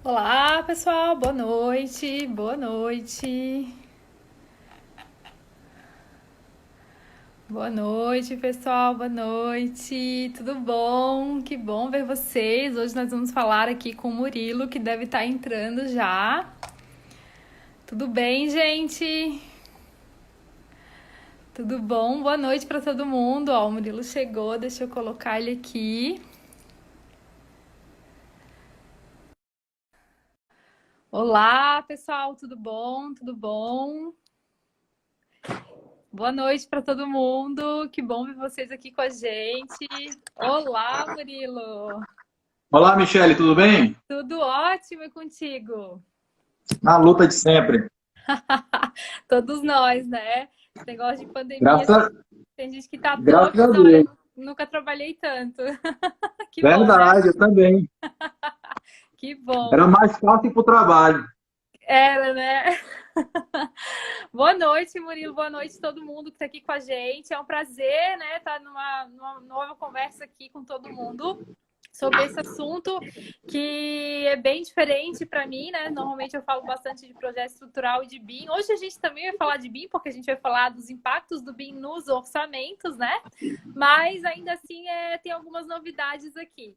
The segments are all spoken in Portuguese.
Olá, pessoal, boa noite, boa noite. Boa noite, pessoal, boa noite. Tudo bom? Que bom ver vocês. Hoje nós vamos falar aqui com o Murilo, que deve estar entrando já. Tudo bem, gente? Tudo bom? Boa noite para todo mundo. Ó, o Murilo chegou, deixa eu colocar ele aqui. Olá, pessoal, tudo bom? Tudo bom? Boa noite para todo mundo. Que bom ver vocês aqui com a gente. Olá, Murilo. Olá, Michele, tudo bem? Tudo ótimo e contigo? Na luta de sempre. Todos nós, né? Esse negócio de pandemia, Graças a, tem gente que tá doido, graças a olha, Deus. nunca trabalhei tanto. Que bom, né? Verdade, eu também. Que bom. Era mais fácil para o trabalho. Era, né? Boa noite, Murilo. Boa noite a todo mundo que está aqui com a gente. É um prazer, né, estar numa nova conversa aqui com todo mundo sobre esse assunto que é bem diferente para mim, né? Normalmente eu falo bastante de projeto estrutural e de BIM. Hoje a gente também vai falar de BIM, porque a gente vai falar dos impactos do BIM nos orçamentos, né? Mas ainda assim tem algumas novidades aqui.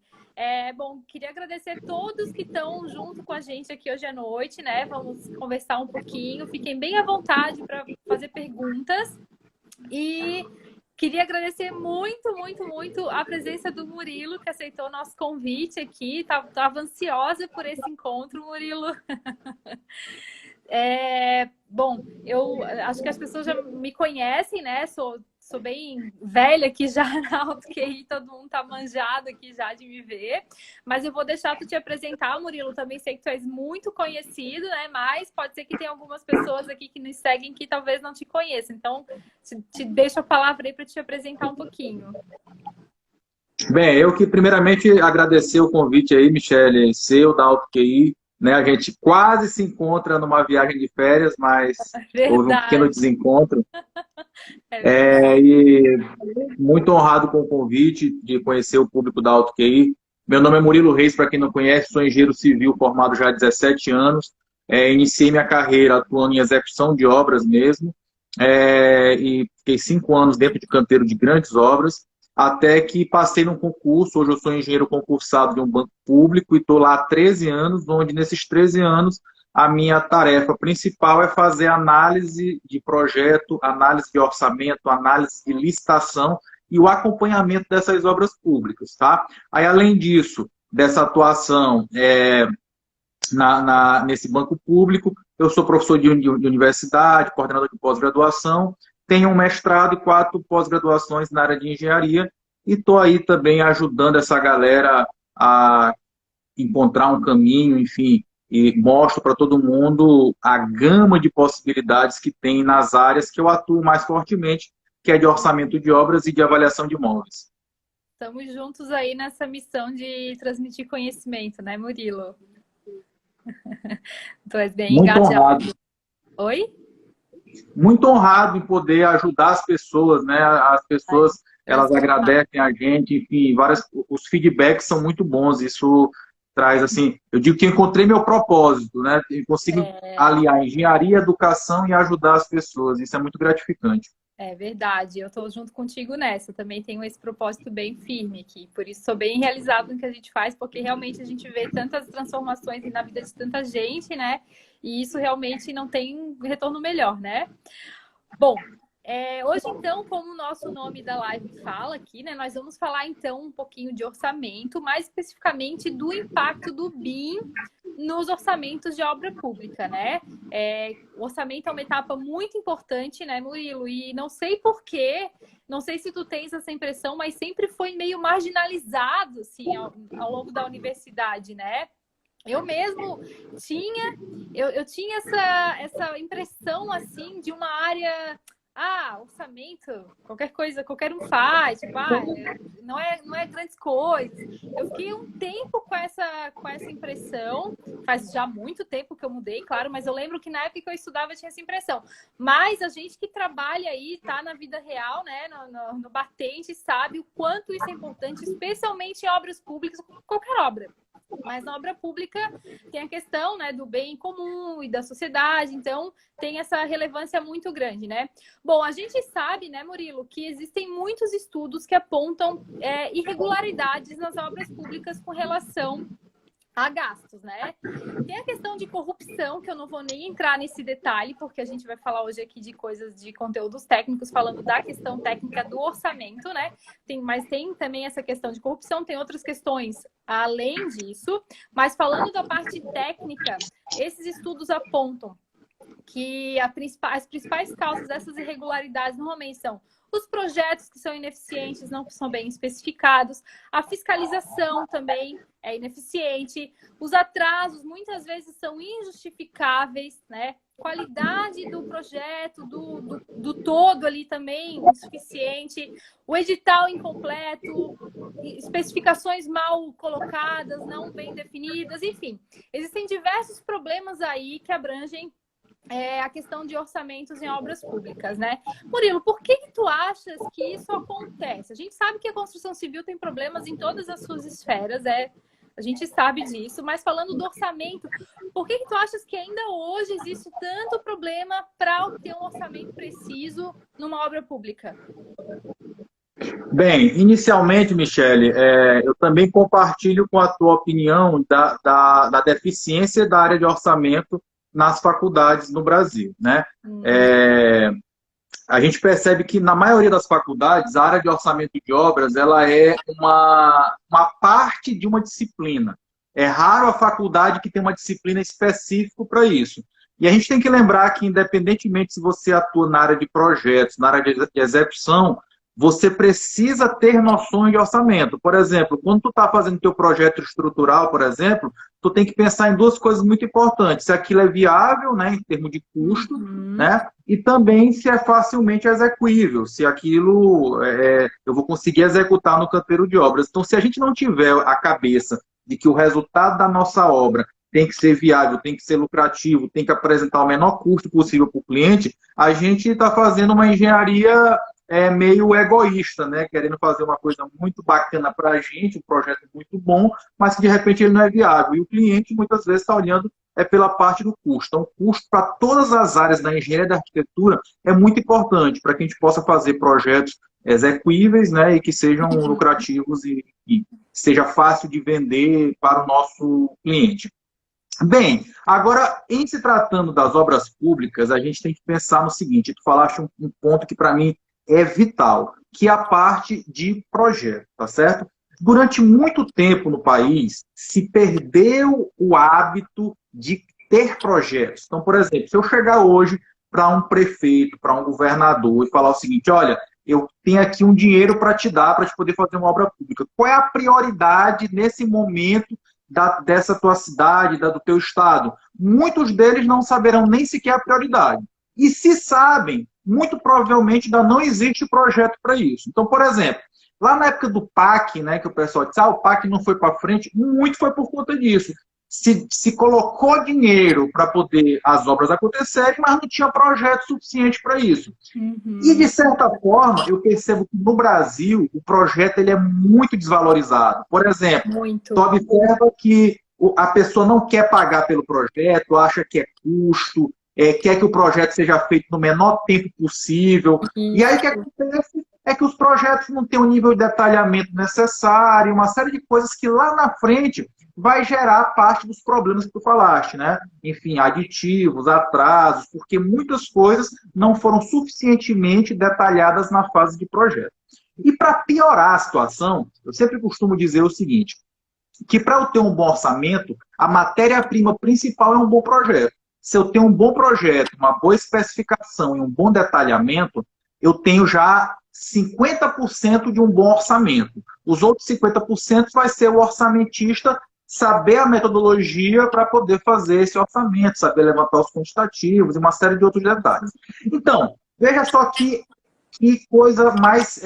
Bom, queria agradecer a todos que estão junto com a gente aqui hoje à noite, né? Vamos conversar um pouquinho. Fiquem bem à vontade para fazer perguntas. E queria agradecer muito, muito, muito a presença do Murilo, que aceitou o nosso convite aqui. Estava ansiosa por esse encontro, Murilo. Bom, eu acho que as pessoas já me conhecem, né? Sou bem velha aqui já na AutoQI, todo mundo tá manjado aqui já de me ver. Mas eu vou deixar tu te apresentar, Murilo. Também sei que tu és muito conhecido, né? Mas pode ser que tenha algumas pessoas aqui que nos seguem que talvez não te conheçam. Então, te deixo a palavra aí para te apresentar um pouquinho. Bem, eu que primeiramente agradecer o convite aí, Michele, seu da AutoQI, né? A gente quase se encontra numa viagem de férias, mas houve um pequeno Verdade, desencontro. é verdade. E muito honrado com o convite de conhecer o público da AutoQI. Meu nome é Murilo Reis, para quem não conhece, sou engenheiro civil formado já há 17 anos. Iniciei minha carreira atuando em execução de obras mesmo, e fiquei 5 anos dentro de canteiro de grandes obras, até que passei num concurso. Hoje eu sou engenheiro concursado de um banco público e estou lá há 13 anos, onde nesses 13 anos a minha tarefa principal é fazer análise de projeto, análise de orçamento, análise de licitação e o acompanhamento dessas obras públicas, tá? Aí, além disso, dessa atuação nesse banco público, eu sou professor de universidade, coordenador de pós-graduação, tenho um mestrado e 4 pós-graduações na área de engenharia e estou aí também ajudando essa galera a encontrar um caminho, enfim, e mostro para todo mundo a gama de possibilidades que tem nas áreas que eu atuo mais fortemente, que é de orçamento de obras e de avaliação de imóveis. Estamos juntos aí nessa missão de transmitir conhecimento, né, Murilo? Tu és bem Muito engajado. honrado, Oi? muito honrado em poder ajudar as pessoas, né? As Ai, pessoas, elas transformar. agradecem a gente, enfim, os feedbacks são muito bons. Isso traz, assim, eu digo que encontrei meu propósito, né? Eu consigo aliar engenharia, educação e ajudar as pessoas. Isso é muito gratificante. É verdade, eu estou junto contigo nessa. Eu também tenho esse propósito bem firme aqui. Por isso, sou bem realizado no que a gente faz, porque realmente a gente vê tantas transformações na vida de tanta gente, né? E isso realmente não tem retorno melhor, né? Bom, hoje então, como o nosso nome da live fala aqui, né, nós vamos falar então um pouquinho de orçamento, mais especificamente do impacto do BIM nos orçamentos de obra pública, né? O orçamento é uma etapa muito importante, né, Murilo? E não sei por quê, não sei se tu tens essa impressão, mas sempre foi meio marginalizado, assim, ao longo da universidade, né? Eu mesmo tinha, eu tinha essa impressão assim de uma área, orçamento, qualquer coisa, qualquer um faz, tipo, não é grandes coisas. Eu fiquei um tempo com essa impressão, faz já muito tempo que eu mudei, claro, mas eu lembro que na época que eu estudava eu tinha essa impressão. Mas a gente que trabalha aí, tá na vida real, né, no batente, sabe o quanto isso é importante, especialmente em obras públicas, qualquer obra. Mas na obra pública tem a questão, né, do bem comum e da sociedade, então tem essa relevância muito grande, né? Bom, a gente sabe, né, Murilo, que existem muitos estudos que apontam irregularidades nas obras públicas com relação a gastos, né? Tem a questão de corrupção, que eu não vou nem entrar nesse detalhe, porque a gente vai falar hoje aqui de coisas de conteúdos técnicos, falando da questão técnica do orçamento, né? Mas tem também essa questão de corrupção, tem outras questões além disso, mas falando da parte técnica, esses estudos apontam que as principais causas dessas irregularidades normalmente são os projetos que são ineficientes, não são bem especificados, a fiscalização também é ineficiente, os atrasos muitas vezes são injustificáveis, né? Qualidade do projeto, do todo ali também insuficiente, o edital incompleto, especificações mal colocadas, não bem definidas, enfim. Existem diversos problemas aí que abrangem a questão de orçamentos em obras públicas, né? Murilo, por que tu achas que isso acontece? A gente sabe que a construção civil tem problemas em todas as suas esferas, a gente sabe disso, mas falando do orçamento, por que tu achas que ainda hoje existe tanto problema para obter um orçamento preciso numa obra pública? Bem, inicialmente, Michele, eu também compartilho com a tua opinião da deficiência da área de orçamento nas faculdades no Brasil, né? A gente percebe que na maioria das faculdades a área de orçamento de obras ela é uma parte de uma disciplina. É raro a faculdade que tem uma disciplina específica para isso. E a gente tem que lembrar que, independentemente se você atua na área de projetos, na área de execução, você precisa ter noções de orçamento. Por exemplo, quando tu está fazendo teu projeto estrutural, por exemplo, tu tem que pensar em duas coisas muito importantes. Se aquilo é viável, né, em termos de custo, né, e também se é facilmente execuível, se aquilo eu vou conseguir executar no canteiro de obras. Então, se a gente não tiver a cabeça de que o resultado da nossa obra tem que ser viável, tem que ser lucrativo, tem que apresentar o menor custo possível para o cliente, a gente está fazendo uma engenharia meio egoísta, né? Querendo fazer uma coisa muito bacana para a gente, um projeto muito bom, mas que de repente ele não é viável. E o cliente muitas vezes está olhando pela parte do custo. Então, o custo para todas as áreas da engenharia e da arquitetura é muito importante para que a gente possa fazer projetos execuíveis, né? E que sejam lucrativos e seja fácil de vender para o nosso cliente. Bem, agora, em se tratando das obras públicas, a gente tem que pensar no seguinte: tu falaste um ponto que para mim é vital, que é a parte de projeto, tá certo? Durante muito tempo no país, se perdeu o hábito de ter projetos. Então, por exemplo, se eu chegar hoje para um prefeito, para um governador e falar o seguinte: olha, eu tenho aqui um dinheiro para te dar, para te poder fazer uma obra pública. Qual é a prioridade nesse momento dessa tua cidade, do teu estado? Muitos deles não saberão nem sequer a prioridade. E se sabem, muito provavelmente ainda não existe projeto para isso. Então, por exemplo, lá na época do PAC, né, que o pessoal disse, o PAC não foi para frente, muito foi por conta disso. Se colocou dinheiro para poder as obras acontecerem, mas não tinha projeto suficiente para isso. E, de certa forma, eu percebo que no Brasil o projeto ele é muito desvalorizado. Por exemplo, tu observa que a pessoa não quer pagar pelo projeto, acha que é custo, quer que o projeto seja feito no menor tempo possível. E aí o que acontece é que os projetos não têm o nível de detalhamento necessário, uma série de coisas que lá na frente vai gerar parte dos problemas que tu falaste, né? Enfim, aditivos, atrasos, porque muitas coisas não foram suficientemente detalhadas na fase de projeto. E para piorar a situação, eu sempre costumo dizer o seguinte, que para eu ter um bom orçamento, a matéria-prima principal é um bom projeto. Se eu tenho um bom projeto, uma boa especificação e um bom detalhamento, eu tenho já 50% de um bom orçamento. Os outros 50% vai ser o orçamentista saber a metodologia para poder fazer esse orçamento, saber levantar os quantitativos e uma série de outros detalhes. Então, veja só que coisa mais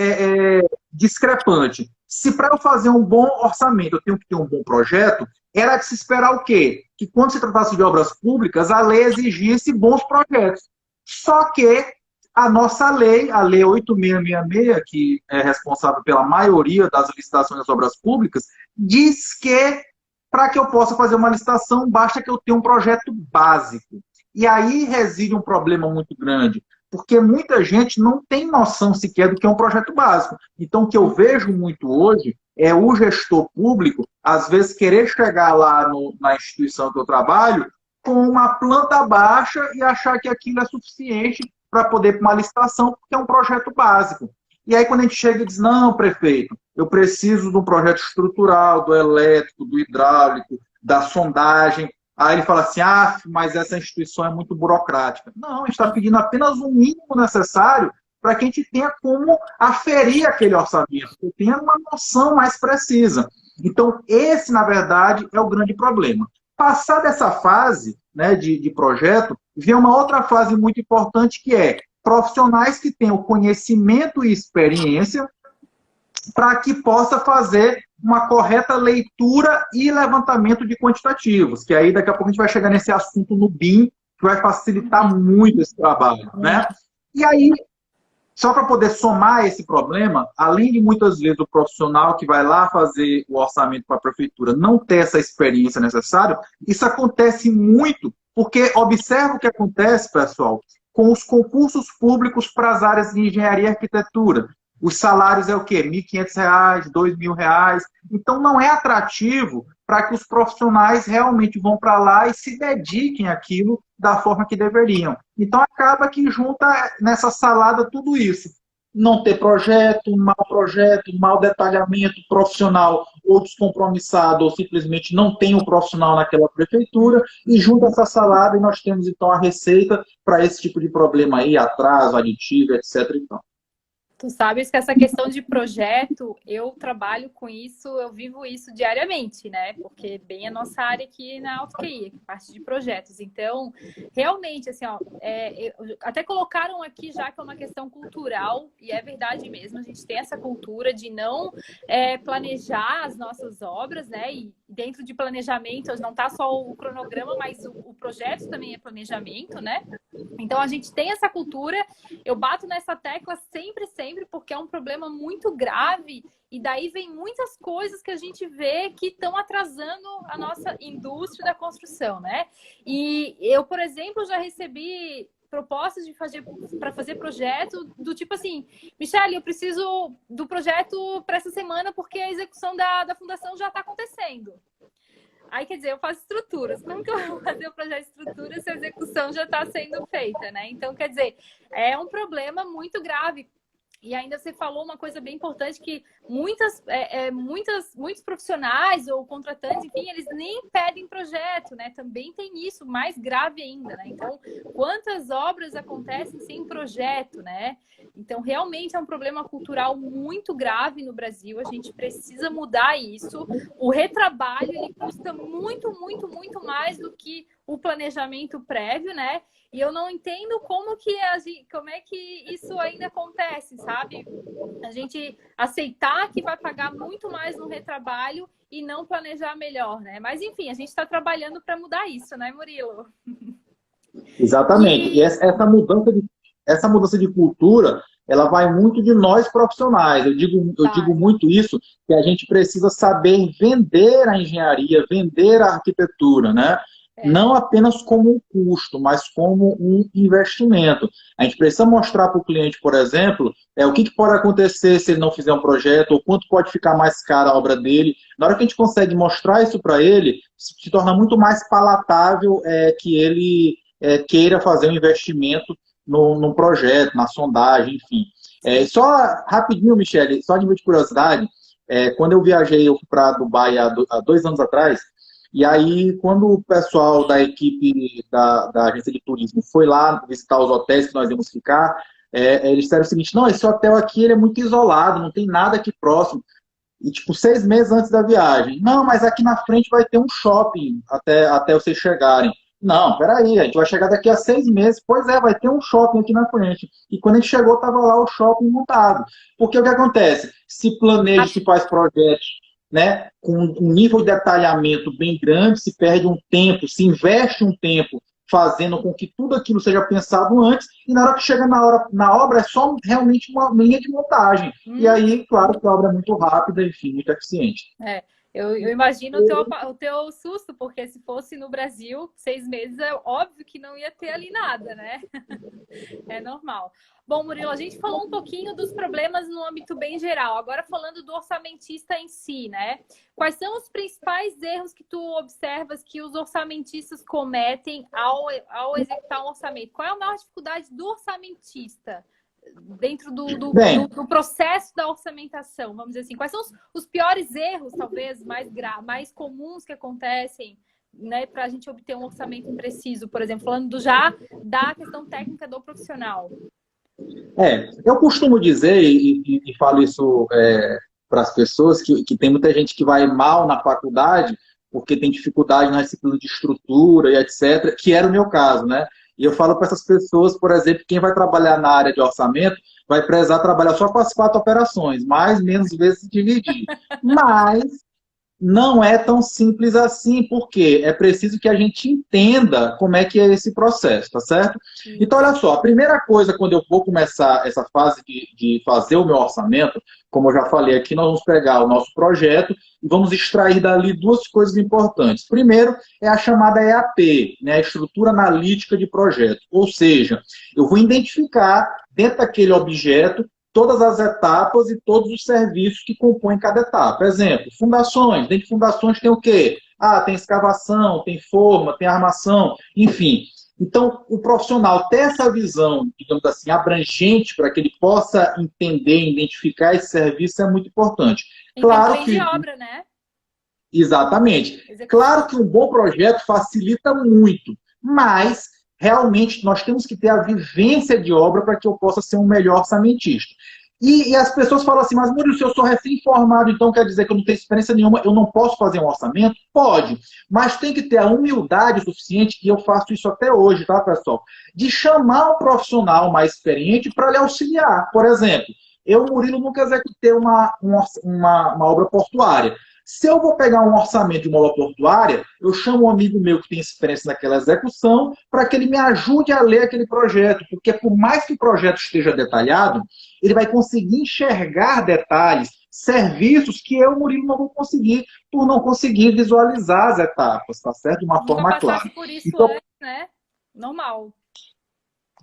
discrepante. Se para eu fazer um bom orçamento eu tenho que ter um bom projeto, era de se esperar o quê? Que quando se tratasse de obras públicas, a lei exigisse bons projetos. Só que a nossa lei, a Lei 8666, que é responsável pela maioria das licitações das obras públicas, diz que Para que eu possa fazer uma licitação, basta que eu tenha um projeto básico. E aí reside um problema muito grande, porque muita gente não tem noção sequer do que é um projeto básico. Então, o que eu vejo muito hoje é o gestor público, às vezes, querer chegar lá na instituição que eu trabalho com uma planta baixa e achar que aquilo é suficiente para poder ir para uma licitação, porque é um projeto básico. E aí, quando a gente chega e diz, não, prefeito, eu preciso de um projeto estrutural, do elétrico, do hidráulico, da sondagem. Aí ele fala assim, mas essa instituição é muito burocrática. Não, a gente está pedindo apenas o mínimo necessário para que a gente tenha como aferir aquele orçamento, que tenha uma noção mais precisa. Então, esse, na verdade, é o grande problema. Passar dessa fase, né, de projeto, vem uma outra fase muito importante, que é profissionais que tenham conhecimento e experiência para que possa fazer uma correta leitura e levantamento de quantitativos, que aí daqui a pouco a gente vai chegar nesse assunto no BIM, que vai facilitar muito esse trabalho, né? E aí, só para poder somar esse problema, além de muitas vezes o profissional que vai lá fazer o orçamento para a prefeitura não ter essa experiência necessária, isso acontece muito, porque observa o que acontece, pessoal, com os concursos públicos para as áreas de engenharia e arquitetura. Os salários é o quê? R$ 1.500, R$ 2.000. Então, não é atrativo para que os profissionais realmente vão para lá e se dediquem àquilo da forma que deveriam. Então, acaba que junta nessa salada tudo isso. Não ter projeto, mau detalhamento profissional, ou descompromissado, ou simplesmente não tem um profissional naquela prefeitura, e junta essa salada e nós temos, então, a receita para esse tipo de problema aí, atraso, aditivo, etc. Então. Tu sabes que essa questão de projeto, eu trabalho com isso, eu vivo isso diariamente, né? Porque bem a nossa área aqui na AutoQI, parte de projetos. Então, realmente, assim, ó, até colocaram aqui já que é uma questão cultural, e é verdade mesmo, a gente tem essa cultura de não planejar as nossas obras, né? E dentro de planejamento, não tá só o cronograma, mas o projeto também é planejamento, né? Então, a gente tem essa cultura, eu bato nessa tecla sempre, porque é um problema muito grave, e daí vem muitas coisas que a gente vê que estão atrasando a nossa indústria da construção, né? E eu, por exemplo, já recebi propostas para fazer projeto do tipo assim, Michele, eu preciso do projeto para essa semana porque a execução da fundação já está acontecendo. Aí, quer dizer, eu faço estruturas. Como que eu vou fazer o projeto de estrutura se a execução já está sendo feita, né? Então, quer dizer, é um problema muito grave. E ainda você falou uma coisa bem importante, que muitos profissionais ou contratantes, enfim, eles nem pedem projeto, né? Também tem isso, mais grave ainda, né? Então, quantas obras acontecem sem projeto, né? Então, realmente é um problema cultural muito grave no Brasil, a gente precisa mudar isso. O retrabalho, ele custa muito, muito, muito mais do que o planejamento prévio, né? E eu não entendo como é que isso ainda acontece, sabe? A gente aceitar que vai pagar muito mais no retrabalho e não planejar melhor, né? Mas, enfim, a gente está trabalhando para mudar isso, né, Murilo? Exatamente. E essa mudança de cultura, ela vai muito de nós profissionais. Eu digo muito isso, que a gente precisa saber vender a engenharia, vender a arquitetura, né? Não apenas como um custo, mas como um investimento. A gente precisa mostrar para o cliente, por exemplo, o que pode acontecer se ele não fizer um projeto, ou quanto pode ficar mais cara a obra dele. Na hora que a gente consegue mostrar isso para ele, se torna muito mais palatável que ele queira fazer um investimento num projeto, na sondagem, enfim. Só rapidinho, Michele, só de curiosidade, quando eu viajei, eu fui para Dubai há 2 anos atrás. E aí, quando o pessoal da equipe da agência de turismo foi lá visitar os hotéis que nós íamos ficar, eles disseram o seguinte, não, esse hotel aqui ele é muito isolado, não tem nada aqui próximo. E, 6 meses antes da viagem. Não, mas aqui na frente vai ter um shopping até vocês chegarem. Não, peraí, a gente vai chegar daqui a 6 meses. Pois vai ter um shopping aqui na frente. E quando a gente chegou, estava lá o shopping montado. Porque o que acontece? Se planeja, se faz projetos, né, com um nível de detalhamento bem grande, se perde um tempo, se investe um tempo fazendo com que tudo aquilo seja pensado antes, e na hora que chega na obra é só realmente uma linha de montagem. E aí, claro que a obra é muito rápida, enfim, muito eficiente. Eu imagino o teu susto, porque se fosse no Brasil, 6 meses, é óbvio que não ia ter ali nada, né? É normal. Bom, Murilo, a gente falou um pouquinho dos problemas no âmbito bem geral. Agora falando do orçamentista em si, né? Quais são os principais erros que tu observas que os orçamentistas cometem ao executar um orçamento? Qual é a maior dificuldade do orçamentista dentro Bem, do processo da orçamentação? Vamos dizer assim, quais são os piores erros, talvez, mais comuns que acontecem, né, para a gente obter um orçamento impreciso, por exemplo, falando já da questão técnica do profissional? eu costumo dizer, e falo isso para as pessoas, que tem muita gente que vai mal na faculdade porque tem dificuldade na disciplina de estrutura e etc., que era o meu caso, né? E eu falo para essas pessoas, por exemplo, quem vai trabalhar na área de orçamento vai precisar trabalhar só com as 4 operações, mais, menos vezes dividir. Mas não é tão simples assim, porque é preciso que a gente entenda como é que é esse processo, tá certo? Então, olha só, a primeira coisa, quando eu vou começar essa fase de fazer o meu orçamento, como eu já falei aqui, nós vamos pegar o nosso projeto e vamos extrair dali 2 coisas importantes. Primeiro, é a chamada EAP, né, a Estrutura Analítica de Projeto. Ou seja, eu vou identificar dentro daquele objeto todas as etapas e todos os serviços que compõem cada etapa. Exemplo, fundações. Dentro de fundações tem o quê? Tem escavação, tem forma, tem armação, enfim. Então, o profissional ter essa visão, digamos assim, abrangente para que ele possa entender, identificar esse serviço é muito importante. Então, Claro lei de que obra, né? Exatamente. Claro que um bom projeto facilita muito, mas realmente nós temos que ter a vivência de obra para que eu possa ser um melhor orçamentista. E as pessoas falam assim, mas Murilo, se eu sou recém-formado, então quer dizer que eu não tenho experiência nenhuma, eu não posso fazer um orçamento? Pode, mas tem que ter a humildade suficiente, e eu faço isso até hoje, tá, pessoal? De chamar um profissional mais experiente para lhe auxiliar. Por exemplo, eu, Murilo, nunca executei uma obra portuária. Se eu vou pegar um orçamento de uma obra portuária, eu chamo um amigo meu que tem experiência naquela execução para que ele me ajude a ler aquele projeto, porque por mais que o projeto esteja detalhado, ele vai conseguir enxergar detalhes, serviços que eu, Murilo, não vou conseguir por não conseguir visualizar as etapas, tá certo? De uma Nunca forma passasse clara. por isso Então, antes, né? Normal.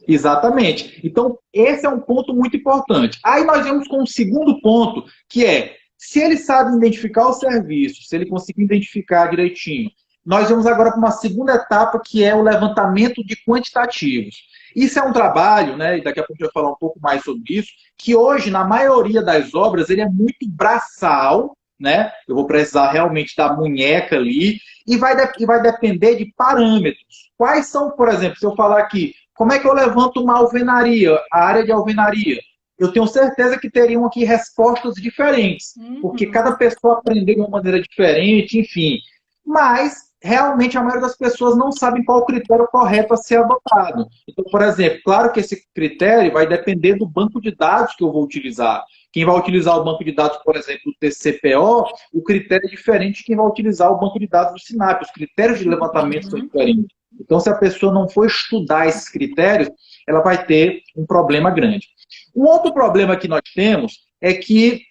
exatamente. Então, esse é um ponto muito importante. Aí nós vamos com o segundo ponto, que é, se ele sabe identificar o serviço, se ele conseguir identificar direitinho, nós vamos agora para uma segunda etapa, que é o levantamento de quantitativos. Isso é um trabalho, né, e daqui a pouco eu vou falar um pouco mais sobre isso, que hoje, na maioria das obras, ele é muito braçal, né? Eu vou precisar realmente da munheca ali, e vai depender de parâmetros. Quais são, por exemplo, se eu falar aqui, como é que eu levanto uma alvenaria, a área de alvenaria? Eu tenho certeza que teriam aqui respostas diferentes, porque cada pessoa aprendeu de uma maneira diferente, enfim. Mas, realmente, a maioria das pessoas não sabem qual o critério correto a ser adotado. Então, por exemplo, claro que esse critério vai depender do banco de dados que eu vou utilizar. Quem vai utilizar o banco de dados, por exemplo, do TCPO, o critério é diferente de quem vai utilizar o banco de dados do SINAP. Os critérios de levantamento são diferentes. Então, se a pessoa não for estudar esses critérios, ela vai ter um problema grande. Um outro problema que nós temos é que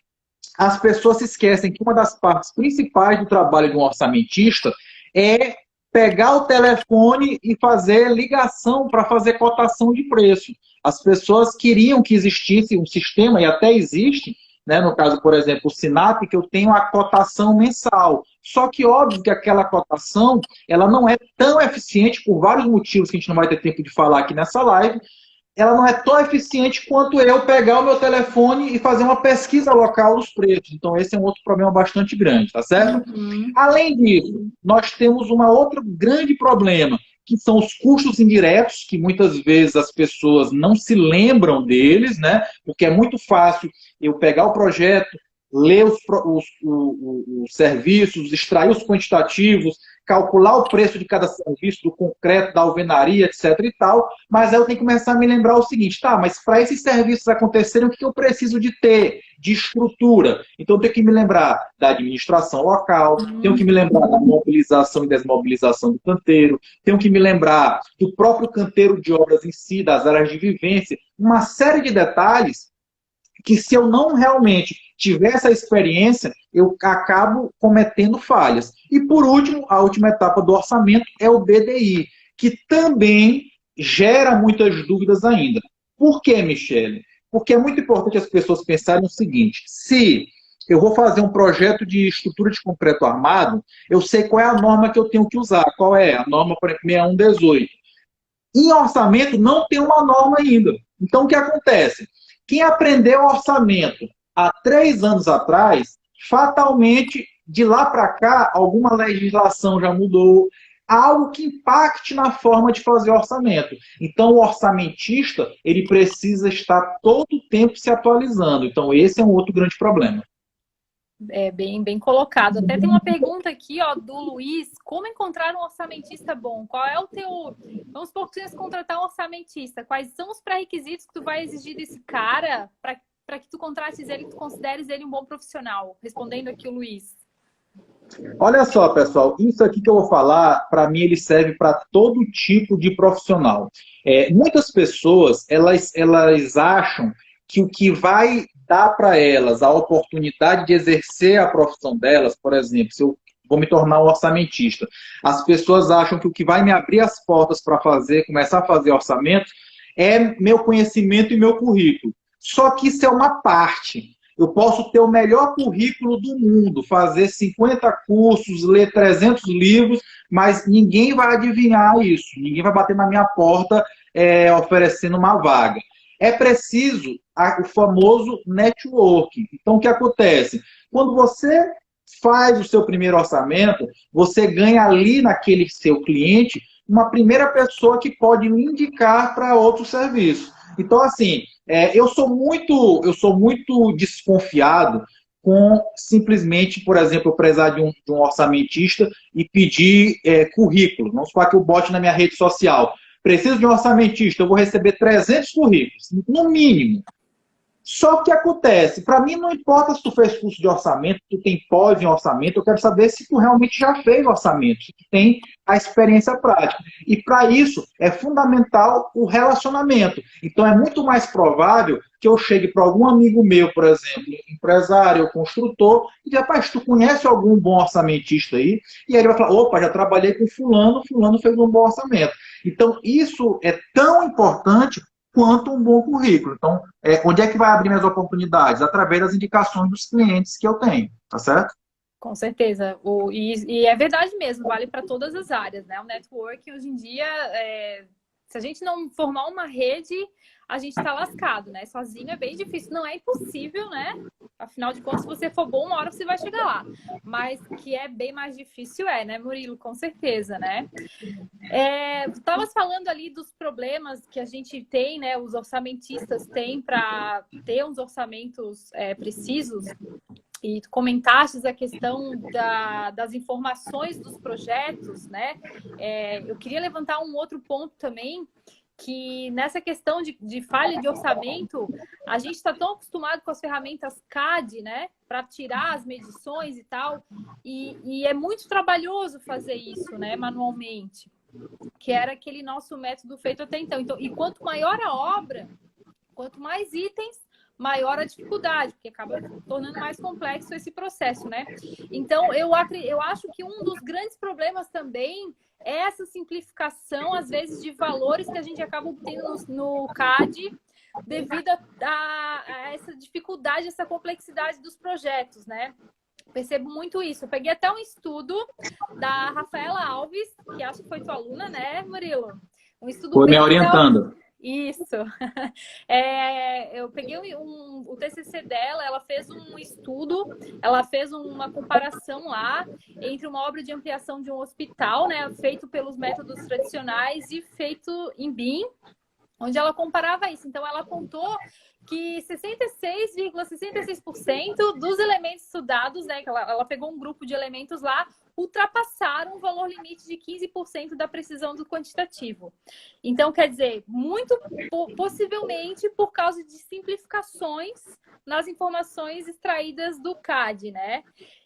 as pessoas se esquecem que uma das partes principais do trabalho de um orçamentista é pegar o telefone e fazer ligação para fazer cotação de preço. As pessoas queriam que existisse um sistema, e até existe, né, no caso, por exemplo, o SINAP, que eu tenho a cotação mensal. Só que, óbvio que aquela cotação ela não é tão eficiente por vários motivos que a gente não vai ter tempo de falar aqui nessa live, ela não é tão eficiente quanto eu pegar o meu telefone e fazer uma pesquisa local dos preços. Então, esse é um outro problema bastante grande, tá certo? Além disso, nós temos um outro grande problema, que são os custos indiretos, que muitas vezes as pessoas não se lembram deles, né? Porque é muito fácil eu pegar o projeto, ler os serviços, extrair os quantitativos, calcular o preço de cada serviço, do concreto, da alvenaria, etc. e tal, mas aí eu tenho que começar a me lembrar o seguinte, tá, mas para esses serviços acontecerem, o que eu preciso de ter? De estrutura. Então eu tenho que me lembrar da administração local, tenho que me lembrar da mobilização e desmobilização do canteiro, tenho que me lembrar do próprio canteiro de obras em si, das áreas de vivência, uma série de detalhes que se eu não realmente tiver essa experiência, eu acabo cometendo falhas. E por último, a última etapa do orçamento é o BDI, que também gera muitas dúvidas ainda. Por quê, Michele? Porque é muito importante as pessoas pensarem o seguinte: se eu vou fazer um projeto de estrutura de concreto armado, eu sei qual é a norma que eu tenho que usar. Qual é? A norma, por exemplo, 6118. Em orçamento não tem uma norma ainda. Então, o que acontece? Quem aprendeu orçamento há 3 anos atrás, fatalmente, de lá para cá, alguma legislação já mudou, algo que impacte na forma de fazer orçamento. Então, o orçamentista, ele precisa estar todo o tempo se atualizando. Então, esse é um outro grande problema. É bem colocado. Até tem uma pergunta aqui, ó, do Luiz. Como encontrar um orçamentista bom? Qual é o teu... Vamos supor que tu tens contratar um orçamentista. Quais são os pré-requisitos que tu vai exigir desse cara para que tu contrates ele, que tu consideres ele um bom profissional? Respondendo aqui o Luiz. Olha só, pessoal, isso aqui que eu vou falar, para mim, ele serve para todo tipo de profissional. Muitas pessoas, elas acham que o que vai dar para elas a oportunidade de exercer a profissão delas, por exemplo, se eu vou me tornar um orçamentista, as pessoas acham que o que vai me abrir as portas para começar a fazer orçamento, é meu conhecimento e meu currículo. Só que isso é uma parte. Eu posso ter o melhor currículo do mundo, fazer 50 cursos, ler 300 livros, mas ninguém vai adivinhar isso. Ninguém vai bater na minha porta oferecendo uma vaga. É preciso o famoso networking. Então, o que acontece? Quando você faz o seu primeiro orçamento, você ganha ali naquele seu cliente uma primeira pessoa que pode me indicar para outro serviço. Então, assim, eu sou muito desconfiado com simplesmente, por exemplo, eu precisar de um orçamentista e pedir currículo. Vamos supor que eu bote na minha rede social. Preciso de um orçamentista, eu vou receber 300 currículos, no mínimo. Só que acontece, para mim não importa se tu fez curso de orçamento, tu tem pós em orçamento, eu quero saber se tu realmente já fez orçamento, se tu tem a experiência prática. E para isso é fundamental o relacionamento. Então é muito mais provável que eu chegue para algum amigo meu, por exemplo, empresário, construtor, e diga, rapaz, tu conhece algum bom orçamentista aí? E aí ele vai falar, opa, já trabalhei com fulano, fulano fez um bom orçamento. Então isso é tão importante quanto um bom currículo. Então, onde é que vai abrir minhas oportunidades? Através das indicações dos clientes que eu tenho, tá certo? Com certeza. E é verdade mesmo, vale para todas as áreas, né? O networking, hoje em dia, se a gente não formar uma rede, a gente está lascado, né? Sozinho é bem difícil. Não é impossível, né? Afinal de contas, se você for bom, uma hora você vai chegar lá. Mas que é bem mais difícil né, Murilo? Com certeza, né? Tu estavas falando ali dos problemas que a gente tem, né? Os orçamentistas têm para ter uns orçamentos precisos. E tu comentaste a questão das informações dos projetos, né? Eu queria levantar um outro ponto também, que nessa questão de falha de orçamento, a gente está tão acostumado com as ferramentas CAD, né? Para tirar as medições e tal, e é muito trabalhoso fazer isso, né? Manualmente, que era aquele nosso método feito até então. E quanto maior a obra, quanto mais itens, maior a dificuldade, porque acaba tornando mais complexo esse processo, né? Então, eu acho que um dos grandes problemas também é essa simplificação, às vezes, de valores que a gente acaba obtendo no CAD devido a essa dificuldade, essa complexidade dos projetos, né? Percebo muito isso. Eu peguei até um estudo da Rafaela Alves, que acho que foi tua aluna, né, Murilo? Um estudo Foi bem me orientando. Isso. Eu peguei o TCC dela, ela fez um estudo, ela fez uma comparação lá entre uma obra de ampliação de um hospital, né, feito pelos métodos tradicionais e feito em BIM, onde ela comparava isso. Então, ela apontou que 66,66% dos elementos estudados, né, que ela pegou um grupo de elementos lá, ultrapassaram o valor limite de 15% da precisão do quantitativo. Então, quer dizer, muito possivelmente por causa de simplificações nas informações extraídas do CAD, né?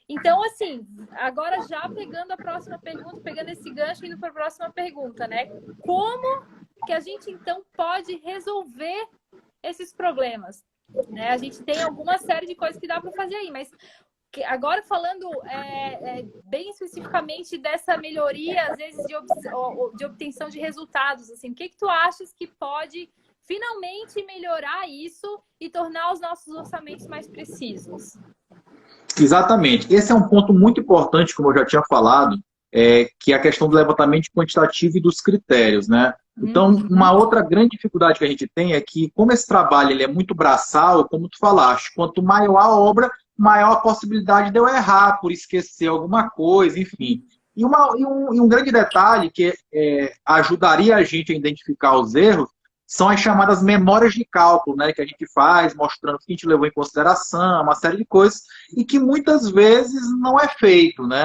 Então, assim, agora já pegando a próxima pergunta, pegando esse gancho e indo para a próxima pergunta, né? Como que a gente, então, pode resolver esses problemas? né? A gente tem alguma série de coisas que dá para fazer aí, mas agora falando bem especificamente dessa melhoria, às vezes, de obtenção de resultados, assim, o que tu achas que pode finalmente melhorar isso e tornar os nossos orçamentos mais precisos? Exatamente. Esse é um ponto muito importante, como eu já tinha falado, que é a questão do levantamento quantitativo e dos critérios, né? Então, uma outra grande dificuldade que a gente tem é que, como esse trabalho ele é muito braçal, como tu falaste, quanto maior a obra, maior a possibilidade de eu errar, por esquecer alguma coisa, enfim. E um grande detalhe que ajudaria a gente a identificar os erros são as chamadas memórias de cálculo, né, que a gente faz, mostrando o que a gente levou em consideração, uma série de coisas, e que muitas vezes não é feito, né?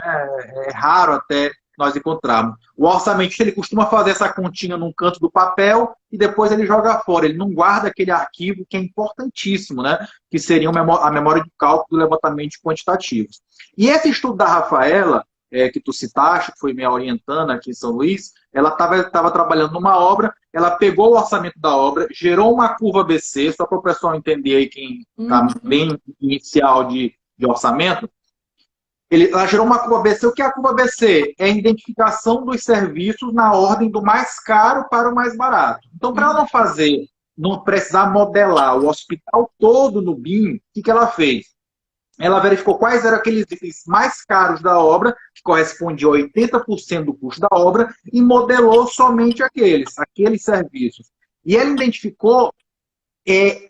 É raro até nós encontrarmos. O orçamentista ele costuma fazer essa continha num canto do papel e depois ele joga fora. Ele não guarda aquele arquivo que é importantíssimo, né? Que seria a memória de cálculo do levantamento de quantitativos. E esse estudo da Rafaela, que tu citaste, que foi me orientando aqui em São Luís, ela estava trabalhando numa obra, ela pegou o orçamento da obra, gerou uma curva ABC, só para o pessoal entender aí quem está bem inicial de orçamento, ela gerou uma curva ABC. O que é a curva ABC? É a identificação dos serviços na ordem do mais caro para o mais barato. Então, para ela não precisar modelar o hospital todo no BIM, o que ela fez? Ela verificou quais eram aqueles itens mais caros da obra, que correspondiam a 80% do custo da obra, e modelou somente aqueles serviços. E ela identificou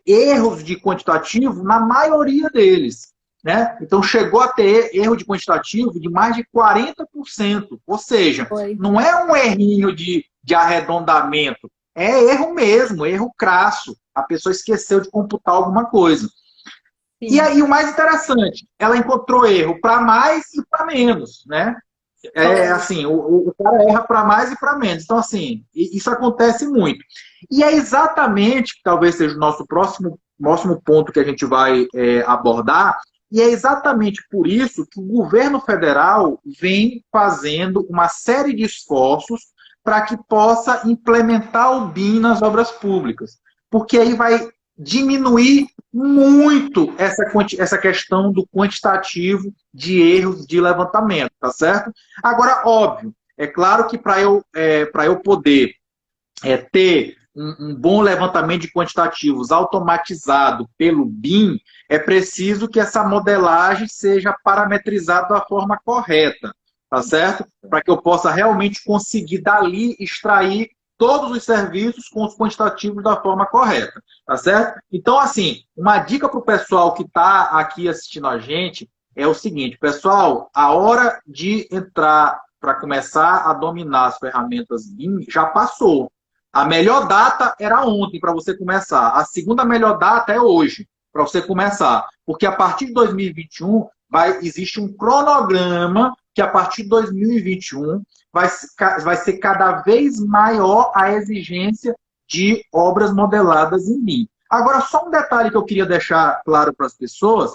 erros de quantitativo na maioria deles. Né? Então, chegou a ter erro de quantitativo de mais de 40%. Ou seja, não é um errinho de arredondamento, é erro mesmo, erro crasso. A pessoa esqueceu de computar alguma coisa. Sim. E aí, o mais interessante, ela encontrou erro para mais e para menos, né? Assim, o cara erra para mais e para menos. Então, assim, isso acontece muito. E é exatamente, que talvez seja o nosso próximo ponto que a gente vai abordar, e é exatamente por isso que o governo federal vem fazendo uma série de esforços para que possa implementar o BIM nas obras públicas. Porque aí vai diminuir muito essa questão do quantitativo de erros de levantamento, tá certo? Agora, óbvio, é claro que para eu poder ter um bom levantamento de quantitativos automatizado pelo BIM, é preciso que essa modelagem seja parametrizada da forma correta, tá certo? Para que eu possa realmente conseguir dali extrair todos os serviços com os quantitativos da forma correta, tá certo? Então, assim, uma dica para o pessoal que está aqui assistindo a gente é o seguinte, pessoal, a hora de entrar para começar a dominar as ferramentas BIM já passou. A melhor data era ontem para você começar. A segunda melhor data é hoje para você começar. Porque a partir de 2021 existe um cronograma que a partir de 2021 vai ser cada vez maior a exigência de obras modeladas em BIM. Agora, só um detalhe que eu queria deixar claro para as pessoas.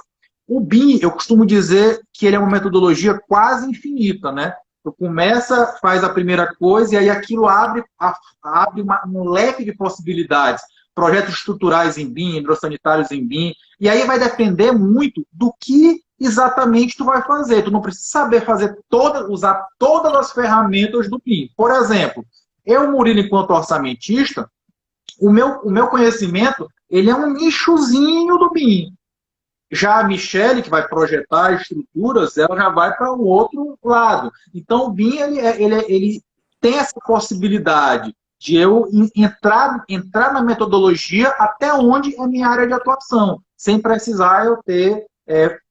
O BIM, eu costumo dizer que ele é uma metodologia quase infinita, né? Tu começa, faz a primeira coisa e aí aquilo abre um leque de possibilidades. Projetos estruturais em BIM, hidrossanitários em BIM. E aí vai depender muito do que exatamente tu vai fazer. Tu não precisa saber usar todas as ferramentas do BIM. Por exemplo, eu, Murilo, enquanto orçamentista, o meu conhecimento ele é um nichozinho do BIM. Já a Michelle, que vai projetar estruturas, ela já vai para um outro lado. Então, o BIM ele tem essa possibilidade de eu entrar na metodologia até onde é minha área de atuação, sem precisar eu ter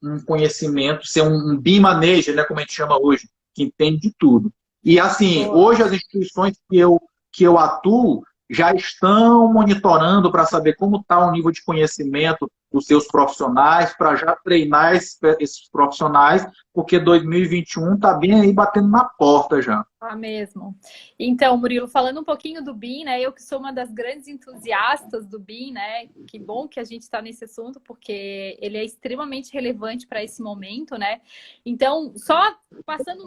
um conhecimento, ser um BIM manager, né, como a gente chama hoje, que entende de tudo. E, assim, hoje as instituições que eu atuo já estão monitorando para saber como está o nível de conhecimento dos seus profissionais, para já treinar esses profissionais, porque 2021 está bem aí batendo na porta já. Ah, mesmo. Então, Murilo, falando um pouquinho do BIM, né? Eu que sou uma das grandes entusiastas do BIM, né? Que bom que a gente está nesse assunto, porque ele é extremamente relevante para esse momento, né? Então, só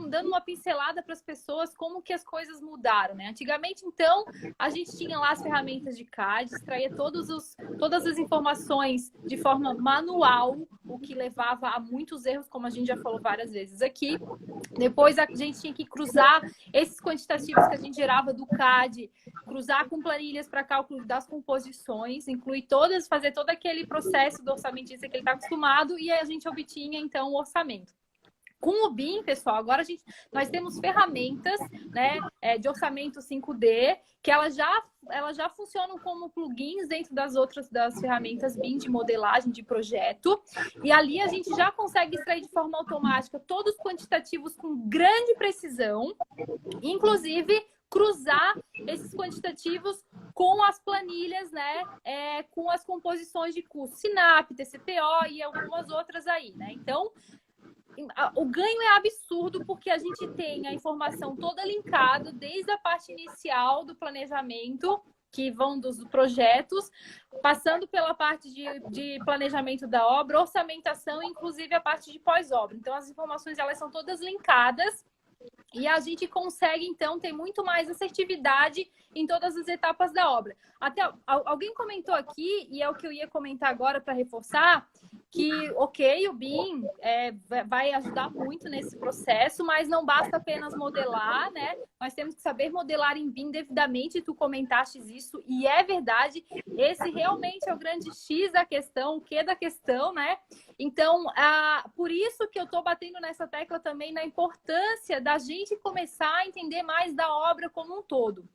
dando uma pincelada para as pessoas como que as coisas mudaram, né? Antigamente, então, a gente tinha lá as ferramentas de CAD, extraía todas as informações de forma manual, o que levava a muitos erros, como a gente já falou várias vezes aqui. Depois a gente tinha que cruzar esses quantitativos que a gente gerava do CAD, cruzar com planilhas para cálculo das composições, incluir todas, fazer todo aquele processo do orçamentista que ele está acostumado, e aí a gente obtinha, então, o orçamento. Com o BIM, pessoal, agora nós temos ferramentas, né, de orçamento 5D, que elas já funcionam como plugins dentro das ferramentas BIM de modelagem de projeto. E ali a gente já consegue extrair de forma automática todos os quantitativos com grande precisão, inclusive cruzar esses quantitativos com as planilhas, né, com as composições de custo, SINAP, TCPO e algumas outras aí, né? Então, o ganho é absurdo porque a gente tem a informação toda linkada desde a parte inicial do planejamento, que vão dos projetos, passando pela parte de planejamento da obra, orçamentação, inclusive a parte de pós-obra. Então, as informações elas são todas linkadas e a gente consegue, então, ter muito mais assertividade em todas as etapas da obra. Até alguém comentou aqui, e é o que eu ia comentar agora para reforçar, que, ok, o BIM vai ajudar muito nesse processo, mas não basta apenas modelar, né? Nós temos que saber modelar em BIM devidamente, tu comentaste isso, e é verdade, esse realmente é o grande X da questão, o que da questão, né? Então, por isso que eu estou batendo nessa tecla também na importância da gente começar a entender mais da obra como um todo.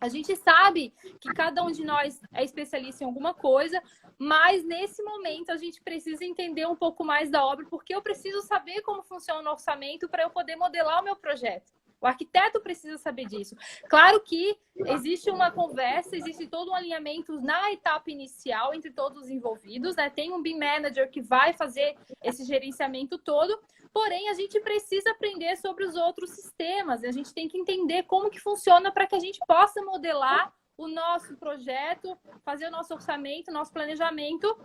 A gente sabe que cada um de nós é especialista em alguma coisa, mas nesse momento a gente precisa entender um pouco mais da obra, porque eu preciso saber como funciona o orçamento para eu poder modelar o meu projeto. O arquiteto precisa saber disso. Claro que existe uma conversa, existe todo um alinhamento na etapa inicial entre todos os envolvidos, né? Tem um BIM Manager que vai fazer esse gerenciamento todo, porém a gente precisa aprender sobre os outros sistemas, a gente tem que entender como que funciona para que a gente possa modelar o nosso projeto, fazer o nosso orçamento, nosso planejamento,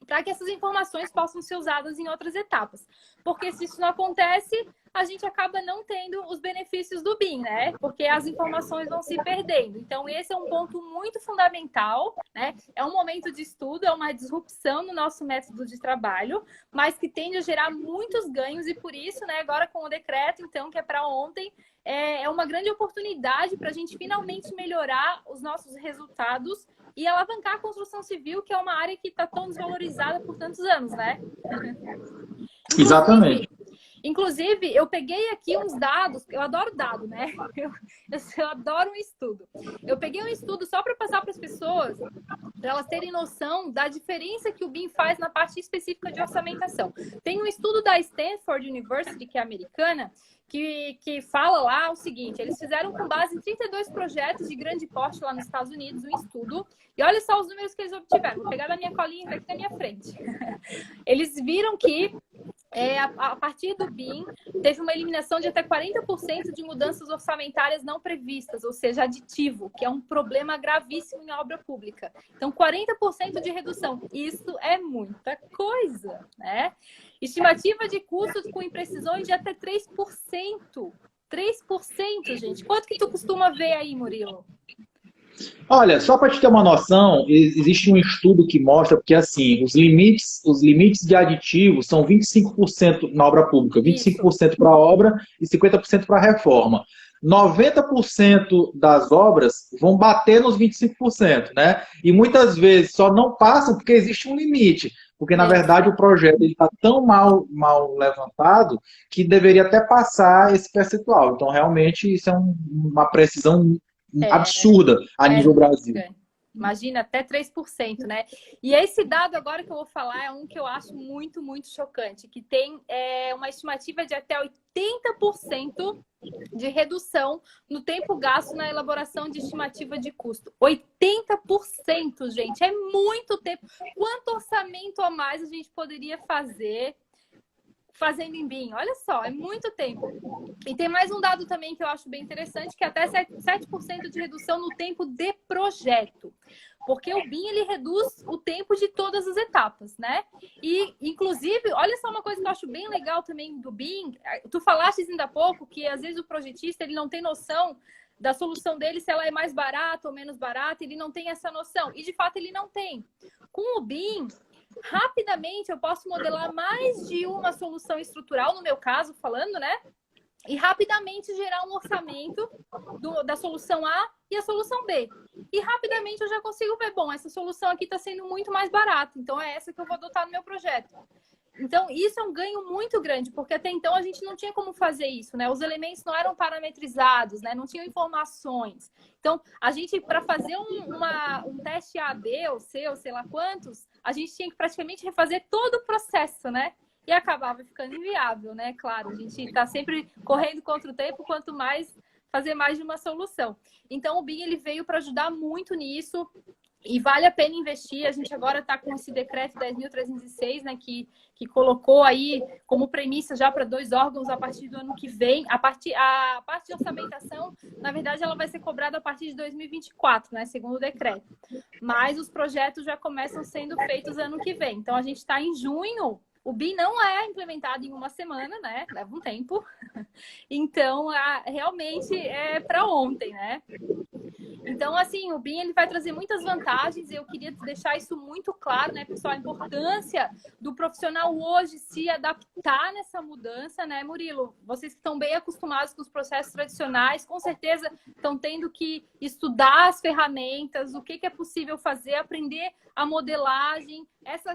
para que essas informações possam ser usadas em outras etapas. Porque se isso não acontece, a gente acaba não tendo os benefícios do BIM, né? Porque as informações vão se perdendo. Então, esse é um ponto muito fundamental, né? É um momento de estudo, é uma disrupção no nosso método de trabalho, mas que tende a gerar muitos ganhos e por isso, né, agora com o decreto, então, que é para ontem, é uma grande oportunidade para a gente finalmente melhorar os nossos resultados e alavancar a construção civil, que é uma área que está tão desvalorizada por tantos anos, né? Exatamente. Inclusive, eu peguei aqui uns dados, eu adoro dado, né? Eu adoro um estudo. Eu peguei um estudo só para passar para as pessoas, para elas terem noção da diferença que o BIM faz na parte específica de orçamentação. Tem um estudo da Stanford University, que é americana, que fala lá o seguinte: eles fizeram com base em 32 projetos de grande porte lá nos Estados Unidos, um estudo, e olha só os números que eles obtiveram. Vou pegar na minha colinha aqui na minha frente. Eles viram que a partir do BIM, teve uma eliminação de até 40% de mudanças orçamentárias não previstas, ou seja, aditivo, que é um problema gravíssimo em obra pública. Então, 40% de redução. Isso é muita coisa, né? Estimativa de custos com imprecisões de até 3%. 3%, gente. Quanto que tu costuma ver aí, Murilo? Olha, só para te ter uma noção, existe um estudo que mostra que assim, os limites de aditivos são 25% na obra pública, 25% para a obra e 50% para a reforma. 90% das obras vão bater nos 25%, né? E muitas vezes só não passam porque existe um limite. Porque, na verdade, o projeto está tão mal levantado que deveria até passar esse percentual. Então, realmente, isso é uma precisão absurda a nível Brasil. Imagina, até 3%, né? E esse dado agora que eu vou falar é um que eu acho muito, muito chocante, que tem uma estimativa de até 80% de redução no tempo gasto na elaboração de estimativa de custo. 80%, gente, é muito tempo. Quanto orçamento a mais a gente poderia fazer fazendo em BIM? Olha só, é muito tempo. E tem mais um dado também que eu acho bem interessante, que é até 7% de redução no tempo de projeto. Porque o BIM, ele reduz o tempo de todas as etapas, né? E, inclusive, olha só uma coisa que eu acho bem legal também do BIM. Tu falaste ainda há pouco que, às vezes, o projetista, ele não tem noção da solução dele, se ela é mais barata ou menos barata, ele não tem essa noção. E, de fato, ele não tem. Com o BIM, rapidamente eu posso modelar mais de uma solução estrutural, no meu caso, falando, né? E rapidamente gerar um orçamento da solução A e a solução B. E rapidamente eu já consigo ver, bom, essa solução aqui está sendo muito mais barata, então é essa que eu vou adotar no meu projeto. Então, isso é um ganho muito grande, porque até então a gente não tinha como fazer isso, né? Os elementos não eram parametrizados, né? Não tinham informações. Então, a gente, para fazer um teste A, B ou C, ou sei lá quantos, a gente tinha que praticamente refazer todo o processo, né? E acabava ficando inviável, né? Claro, a gente está sempre correndo contra o tempo, quanto mais fazer mais de uma solução. Então, o BIM ele veio para ajudar muito nisso. E vale a pena investir. A gente agora está com esse decreto 10.306, né, que colocou aí como premissa já para 2 órgãos a partir do ano que vem. A parte de orçamentação, na verdade, ela vai ser cobrada a partir de 2024, né, segundo o decreto. Mas os projetos já começam sendo feitos ano que vem. Então, a gente está em junho. O BIM não é implementado em uma semana, né? Leva um tempo. Então, realmente é para ontem, né? Então, assim, o BIM ele vai trazer muitas vantagens. Eu queria deixar isso muito claro, né, pessoal? A importância do profissional hoje se adaptar nessa mudança, né, Murilo? Vocês que estão bem acostumados com os processos tradicionais, com certeza estão tendo que estudar as ferramentas, o que é possível fazer, aprender a modelagem,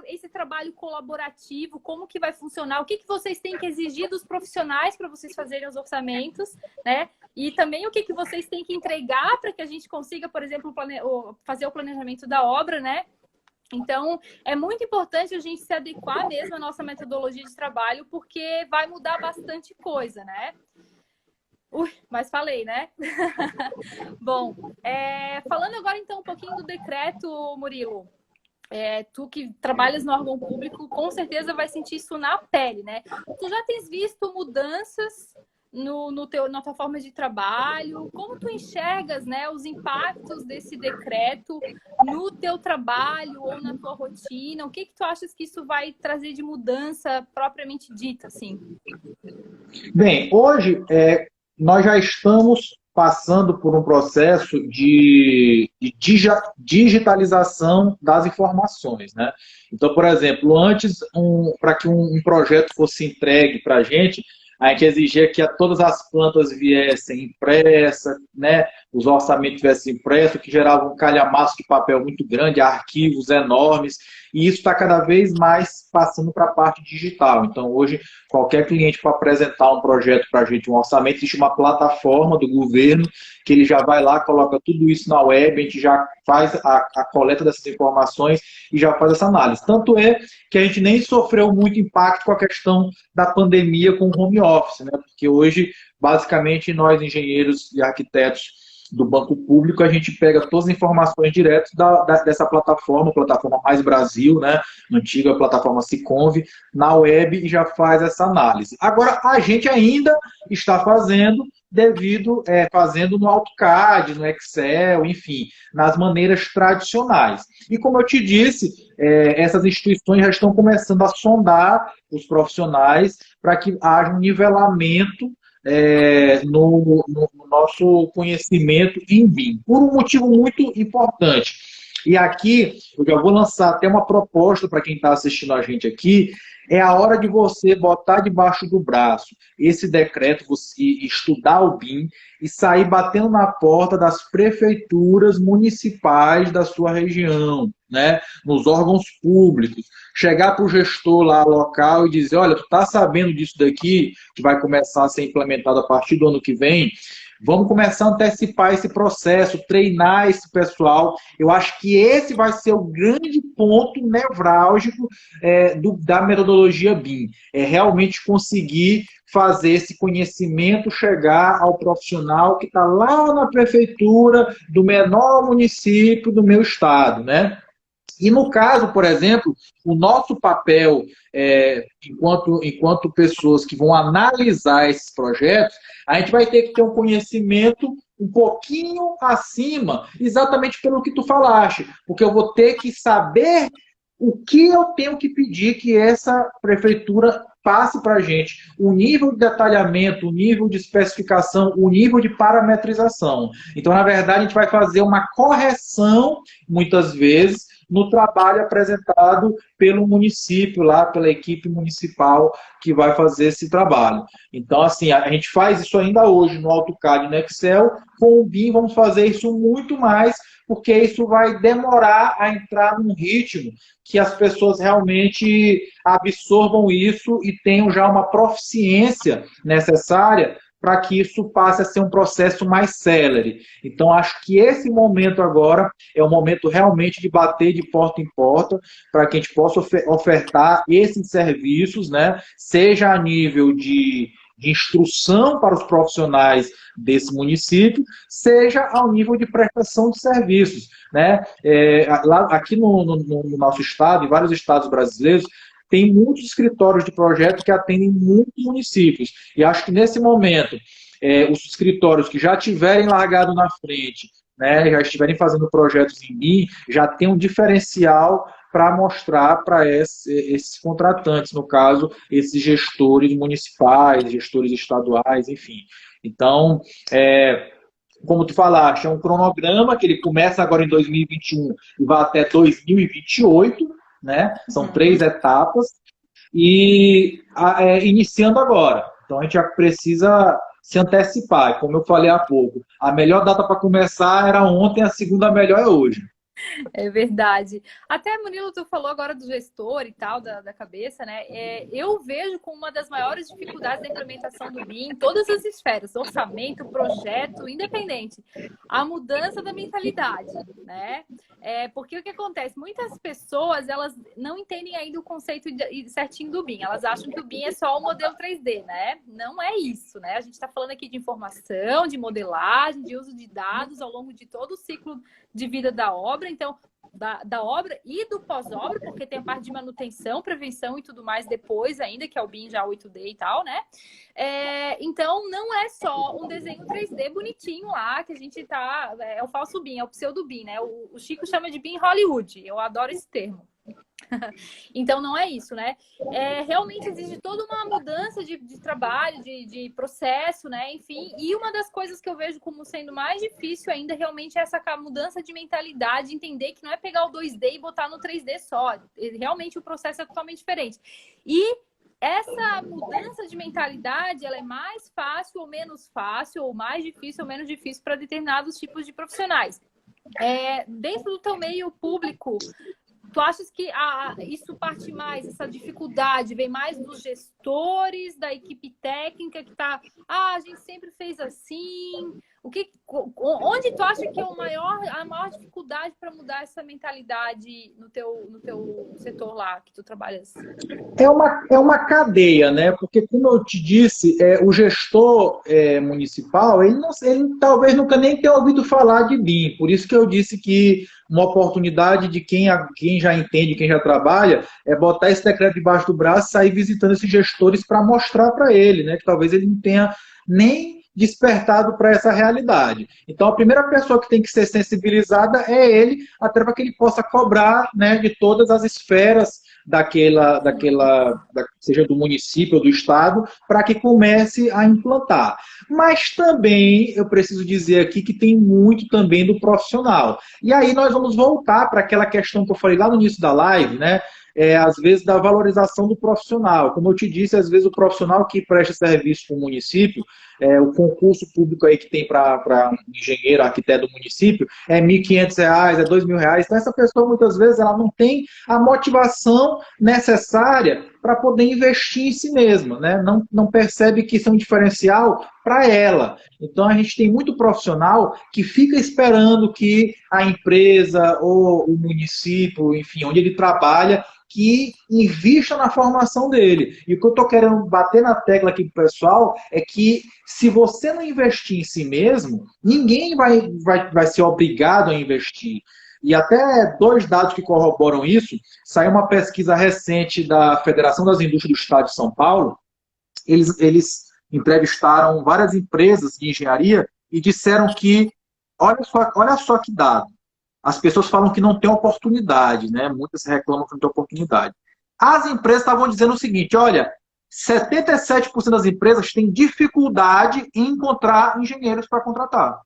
esse trabalho colaborativo, como que vai funcionar, o que vocês têm que exigir dos profissionais para vocês fazerem os orçamentos, né? E também o que vocês têm que entregar para que a gente consiga, por exemplo, fazer o planejamento da obra, né? Então, é muito importante a gente se adequar mesmo à nossa metodologia de trabalho, porque vai mudar bastante coisa, né? Mas falei, né? Bom, falando agora então um pouquinho do decreto, Murilo. Tu que trabalhas no órgão público, com certeza vai sentir isso na pele, né? Tu já tens visto mudanças na tua forma de trabalho? Como tu enxergas, né, os impactos desse decreto no teu trabalho ou na tua rotina? O que tu achas que isso vai trazer de mudança propriamente dita, assim? Bem, hoje nós já estamos passando por um processo de digitalização das informações, né? Então, por exemplo, antes, para que um projeto fosse entregue para a gente exigia que todas as plantas viessem impressas, né? Os orçamentos viessem impressos, o que gerava um calhamaço de papel muito grande, arquivos enormes, e isso está cada vez mais passando para a parte digital. Então, hoje, qualquer cliente para apresentar um projeto para a gente, um orçamento, existe uma plataforma do governo que ele já vai lá, coloca tudo isso na web, a gente já faz a coleta dessas informações e já faz essa análise. Tanto é que a gente nem sofreu muito impacto com a questão da pandemia com o home office, né? Porque hoje, basicamente, nós, engenheiros e arquitetos do Banco Público, a gente pega todas as informações direto dessa plataforma Mais Brasil, né? Antiga plataforma Siconv, na web e já faz essa análise. Agora, a gente ainda está fazendo fazendo no AutoCAD, no Excel, enfim, nas maneiras tradicionais. E como eu te disse, essas instituições já estão começando a sondar os profissionais para que haja um nivelamento no nosso conhecimento em BIM, por um motivo muito importante. E aqui, eu já vou lançar até uma proposta para quem está assistindo a gente aqui, é a hora de você botar debaixo do braço esse decreto, você estudar o BIM e sair batendo na porta das prefeituras municipais da sua região, né? Nos órgãos públicos. Chegar para o gestor lá local e dizer, olha, tu está sabendo disso daqui, que vai começar a ser implementado a partir do ano que vem? Vamos começar a antecipar esse processo, treinar esse pessoal. Eu acho que esse vai ser o grande ponto nevrálgico da metodologia BIM. É realmente conseguir fazer esse conhecimento chegar ao profissional que está lá na prefeitura do menor município do meu estado, né? E no caso, por exemplo, o nosso papel, enquanto pessoas que vão analisar esses projetos, a gente vai ter que ter um conhecimento um pouquinho acima, exatamente pelo que tu falaste, porque eu vou ter que saber o que eu tenho que pedir que essa prefeitura passe para a gente, o nível de detalhamento, o nível de especificação, o nível de parametrização. Então, na verdade, a gente vai fazer uma correção, muitas vezes, no trabalho apresentado pelo município, lá pela equipe municipal que vai fazer esse trabalho. Então, assim, a gente faz isso ainda hoje no AutoCAD e no Excel, com o BIM vamos fazer isso muito mais, porque isso vai demorar a entrar num ritmo que as pessoas realmente absorvam isso e tenham já uma proficiência necessária para que isso passe a ser um processo mais célere. Então, acho que esse momento agora é o momento realmente de bater de porta em porta para que a gente possa ofertar esses serviços, né? Seja a nível de instrução para os profissionais desse município, seja ao nível de prestação de serviços, né? Aqui no nosso estado, em vários estados brasileiros, tem muitos escritórios de projeto que atendem muitos municípios. E acho que nesse momento, os escritórios que já tiverem largado na frente, né, já estiverem fazendo projetos em BIM, já tem um diferencial para mostrar para esses contratantes, no caso, esses gestores municipais, gestores estaduais, enfim. Então, como tu falaste, é um cronograma que ele começa agora em 2021 e vai até 2028, né? São 3 etapas, e iniciando agora. Então a gente já precisa se antecipar. Como eu falei há pouco, a melhor data para começar era ontem, a segunda melhor é hoje. É verdade. Até, Murilo, tu falou agora do gestor e tal, da cabeça, né? Eu vejo como uma das maiores dificuldades da implementação do BIM em todas as esferas, orçamento, projeto, independente, a mudança da mentalidade, né? Porque o que acontece? Muitas pessoas, elas não entendem ainda o conceito certinho do BIM. Elas acham que o BIM é só o modelo 3D, né? Não é isso, né? A gente está falando aqui de informação, de modelagem, de uso de dados ao longo de todo o ciclo de vida da obra, então, da obra e do pós-obra, porque tem a parte de manutenção, prevenção e tudo mais depois ainda, que é o BIM já 8D e tal, né? Então, não é só um desenho 3D bonitinho lá, que a gente tá... É o falso BIM, é o pseudo BIM, né? O Chico chama de BIM Hollywood, eu adoro esse termo. Então, não é isso, né? Realmente exige toda uma mudança de trabalho, de processo, né? Enfim, e uma das coisas que eu vejo como sendo mais difícil ainda realmente é essa mudança de mentalidade, entender que não é pegar o 2D e botar no 3D só. Realmente o processo é totalmente diferente. E essa mudança de mentalidade, ela é mais fácil ou menos fácil, ou mais difícil ou menos difícil para determinados tipos de profissionais. Dentro do teu meio público, tu achas que isso parte mais, essa dificuldade vem mais dos gestores, da equipe técnica que tá, a gente sempre fez assim, onde tu acha que é a maior dificuldade para mudar essa mentalidade no teu setor lá, que tu trabalhas? É uma cadeia, né? Porque, como eu te disse, o gestor municipal, ele talvez nunca nem tenha ouvido falar de BIM. Por isso que eu disse que uma oportunidade de quem já entende, quem já trabalha, é botar esse decreto debaixo do braço e sair visitando esses gestores para mostrar para ele, né? Que talvez ele não tenha nem despertado para essa realidade. Então, a primeira pessoa que tem que ser sensibilizada é ele, até para que ele possa cobrar, né, de todas as esferas seja do município ou do estado, para que comece a implantar. Mas também, eu preciso dizer aqui que tem muito também do profissional. E aí nós vamos voltar para aquela questão que eu falei lá no início da live, né? Às vezes, da valorização do profissional. Como eu te disse, às vezes o profissional que presta serviço para o município, o concurso público aí que tem para engenheiro, arquiteto do município, é R$ 1.500, é R$ 2.000. Então, essa pessoa, muitas vezes, ela não tem a motivação necessária para poder investir em si mesma, né? Não percebe que isso é um diferencial para ela. Então, a gente tem muito profissional que fica esperando que a empresa ou o município, enfim, onde ele trabalha, que invista na formação dele. E o que eu estou querendo bater na tecla aqui para o pessoal é que se você não investir em si mesmo, ninguém vai ser obrigado a investir. E até 2 dados que corroboram isso, saiu uma pesquisa recente da Federação das Indústrias do Estado de São Paulo, eles entrevistaram várias empresas de engenharia e disseram que, olha só que dado, as pessoas falam que não tem oportunidade, né? Muitas reclamam que não tem oportunidade. As empresas estavam dizendo o seguinte, olha, 77% das empresas têm dificuldade em encontrar engenheiros para contratar.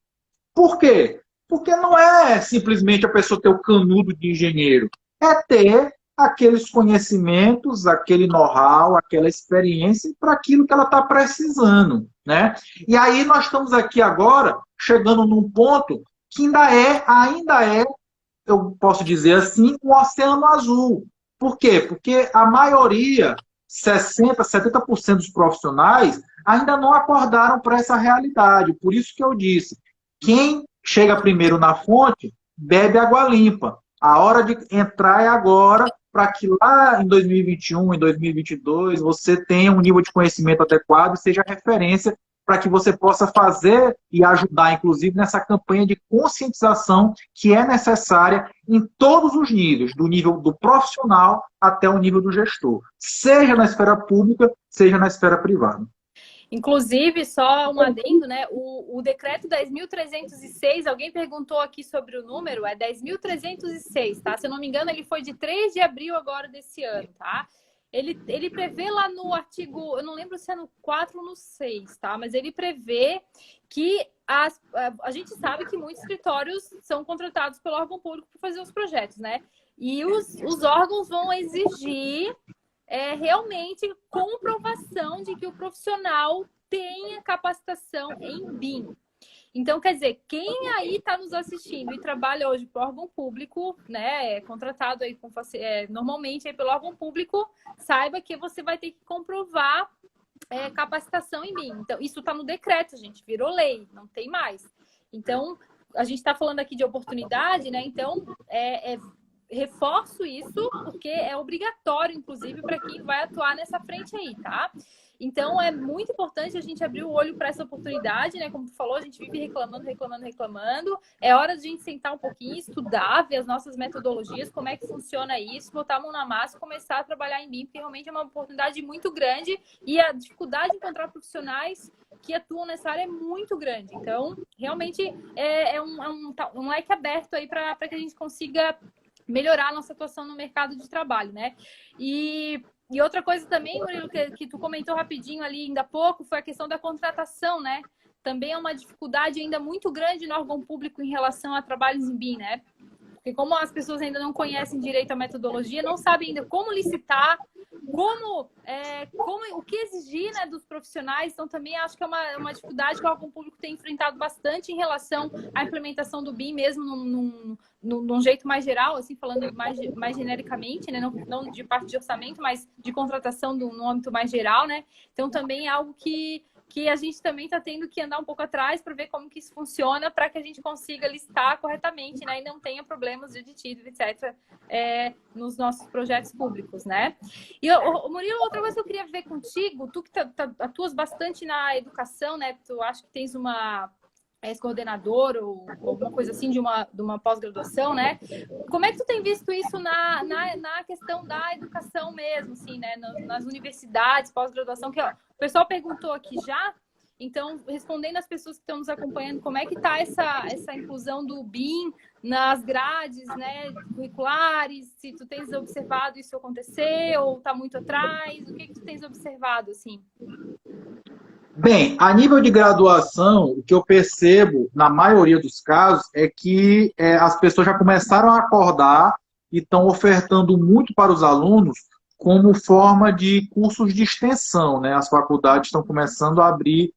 Por quê? Porque não é simplesmente a pessoa ter o canudo de engenheiro, é ter aqueles conhecimentos, aquele know-how, aquela experiência para aquilo que ela está precisando, né? E aí nós estamos aqui agora, chegando num ponto que ainda é, eu posso dizer assim, um oceano azul. Por quê? Porque a maioria, 60%, 70% dos profissionais ainda não acordaram para essa realidade. Por isso que eu disse, quem chega primeiro na fonte, bebe água limpa. A hora de entrar é agora, para que lá em 2021, em 2022, você tenha um nível de conhecimento adequado e seja referência para que você possa fazer e ajudar, inclusive, nessa campanha de conscientização que é necessária em todos os níveis, do nível do profissional até o nível do gestor, seja na esfera pública, seja na esfera privada. Inclusive, só um adendo, né? O decreto 10.306, alguém perguntou aqui sobre o número, é 10.306, tá? Se eu não me engano, ele foi de 3 de abril agora desse ano, tá? Ele prevê lá no artigo, eu não lembro se é no 4 ou no 6, tá? Mas ele prevê que a gente sabe que muitos escritórios são contratados pelo órgão público para fazer os projetos, né? E os órgãos vão exigir realmente comprovação de que o profissional tenha capacitação em BIM. Então, quer dizer, quem aí está nos assistindo e trabalha hoje para o órgão público, né, contratado aí normalmente aí pelo órgão público, saiba que você vai ter que comprovar capacitação em BIM. Então, isso está no decreto, gente, virou lei, não tem mais. Então, a gente está falando aqui de oportunidade, né? Então, reforço isso, porque é obrigatório, inclusive, para quem vai atuar nessa frente aí, tá? Então, é muito importante a gente abrir o olho para essa oportunidade, né? Como tu falou, a gente vive reclamando. É hora de a gente sentar um pouquinho, estudar, ver as nossas metodologias, como é que funciona isso, botar a mão na massa e começar a trabalhar em BIM, porque realmente é uma oportunidade muito grande e a dificuldade de encontrar profissionais que atuam nessa área é muito grande. Então, realmente, é um leque aberto aí para que a gente consiga melhorar a nossa atuação no mercado de trabalho, né? E outra coisa também, Murilo, que tu comentou rapidinho ali ainda há pouco, foi a questão da contratação, né? Também é uma dificuldade ainda muito grande no órgão público em relação a trabalhos em BIM, né? Porque como as pessoas ainda não conhecem direito a metodologia, não sabem ainda como licitar, o que exigir, né, dos profissionais. Então, também acho que é uma dificuldade que o órgão público tem enfrentado bastante em relação à implementação do BIM, mesmo num jeito mais geral, assim, falando mais genericamente, né, não de parte de orçamento, mas de contratação no âmbito mais geral, né? Então, também é algo que a gente também está tendo que andar um pouco atrás para ver como que isso funciona, para que a gente consiga listar corretamente, né, e não tenha problemas de aditivo, etc., nos nossos projetos públicos, né? E, Murilo, outra coisa que eu queria ver contigo, tu que atuas bastante na educação, né, tu acha que tens uma ex-coordenador ou alguma coisa assim de uma pós-graduação, né? Como é que tu tem visto isso na questão da educação mesmo, assim, né? Nas universidades, pós-graduação, que ó, o pessoal perguntou aqui já, então, respondendo às pessoas que estão nos acompanhando, como é que está essa inclusão do BIM nas grades, né, curriculares, se tu tens observado isso acontecer ou está muito atrás, o que tu tens observado, assim? Bem, a nível de graduação, o que eu percebo, na maioria dos casos, é que as pessoas já começaram a acordar e estão ofertando muito para os alunos como forma de cursos de extensão, né? As faculdades estão começando a abrir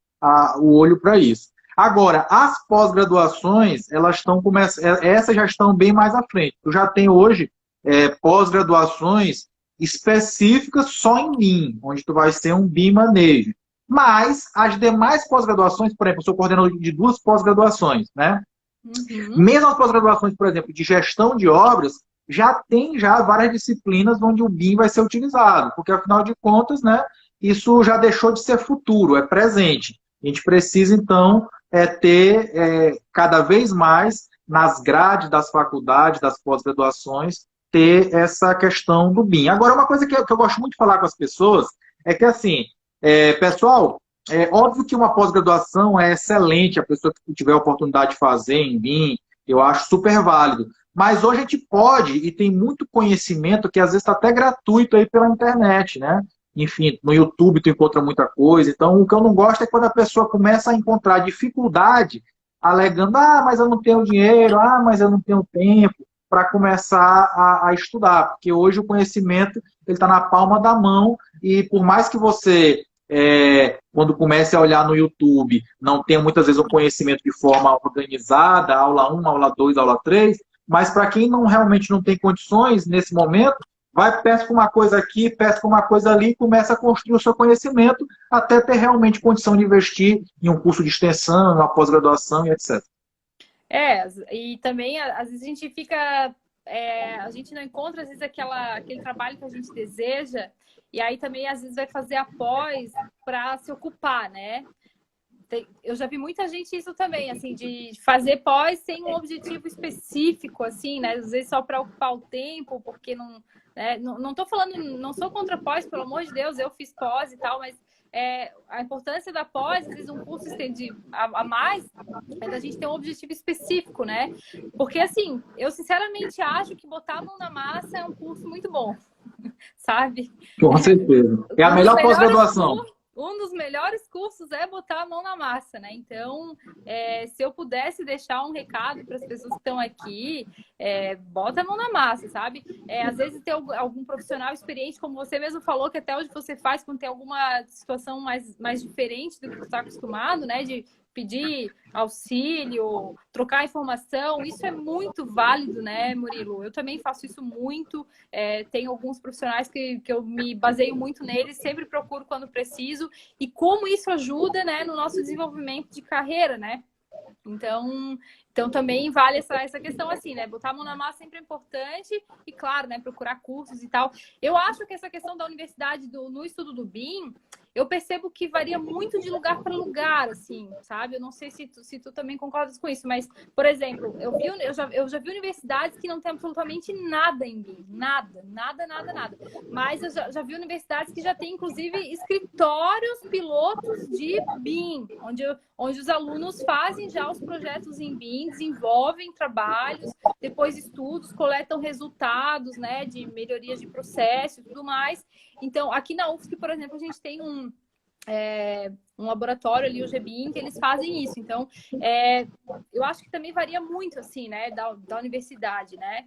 o olho para isso. Agora, as pós-graduações, essas já estão bem mais à frente. Tu já tem hoje pós-graduações específicas só em BIM, onde tu vai ser um BIM Manager. Mas as demais pós-graduações, por exemplo, eu sou coordenador de 2 pós-graduações, né? Uhum. Mesmo as pós-graduações, por exemplo, de gestão de obras, já tem várias disciplinas onde o BIM vai ser utilizado, porque afinal de contas, né, isso já deixou de ser futuro, é presente. A gente precisa, então, ter cada vez mais nas grades das faculdades, das pós-graduações, ter essa questão do BIM. Agora, uma coisa que eu gosto muito de falar com as pessoas é que, assim, pessoal, é óbvio que uma pós-graduação é excelente, a pessoa que tiver a oportunidade de fazer em BIM, eu acho super válido. Mas hoje a gente pode, e tem muito conhecimento que às vezes está até gratuito aí pela internet, né? Enfim, no YouTube tu encontra muita coisa. Então, o que eu não gosto é quando a pessoa começa a encontrar dificuldade alegando, mas eu não tenho dinheiro, mas eu não tenho tempo, para começar a estudar, porque hoje o conhecimento está na palma da mão, e por mais que você, quando comece a olhar no YouTube, não tenha muitas vezes um conhecimento de forma organizada, aula 1, aula 2, aula 3, mas para quem realmente não tem condições nesse momento, vai, pesca uma coisa aqui, pesca uma coisa ali, e começa a construir o seu conhecimento até ter realmente condição de investir em um curso de extensão, uma pós-graduação e etc. E também, às vezes, a gente fica... a gente não encontra, às vezes, aquele trabalho que a gente deseja, e aí também, às vezes, vai fazer após para se ocupar, né? Eu já vi muita gente isso também, assim, de fazer pós sem um objetivo específico, assim, né? Às vezes só para ocupar o tempo, porque não... não tô falando, não sou contra pós, pelo amor de Deus, eu fiz pós e tal, mas a importância da pós, às vezes um curso estendido a mais, é da gente ter um objetivo específico, né? Porque, assim, eu sinceramente acho que botar a mão na massa é um curso muito bom, sabe? Com certeza. É a melhor pós-graduação. Um dos melhores cursos é botar a mão na massa, né? Então, se eu pudesse deixar um recado para as pessoas que estão aqui, bota a mão na massa, sabe? Às vezes ter algum profissional experiente, como você mesmo falou, que até hoje você faz quando tem alguma situação mais diferente do que você está acostumado, né? De pedir auxílio, trocar informação, isso é muito válido, né, Murilo? Eu também faço isso muito, tenho alguns profissionais que eu me baseio muito neles, sempre procuro quando preciso, e como isso ajuda, né, no nosso desenvolvimento de carreira, né? Então também vale essa questão assim, né? Botar a mão na massa sempre é importante e, claro, né, procurar cursos e tal. Eu acho que essa questão da universidade no estudo do BIM, eu percebo que varia muito de lugar para lugar, assim, sabe? Eu não sei se tu também concordas com isso, mas, por exemplo, eu já vi universidades que não tem absolutamente nada em BIM. Nada. Mas eu já vi universidades que já têm, inclusive, escritórios pilotos de BIM, onde os alunos fazem já os projetos em BIM, desenvolvem trabalhos, depois estudos, coletam resultados, né, de melhorias de processo e tudo mais. Então, aqui na UFSC, por exemplo, a gente tem um laboratório ali, o GBIM, que eles fazem isso. Então, eu acho que também varia muito, assim, né, da universidade, né?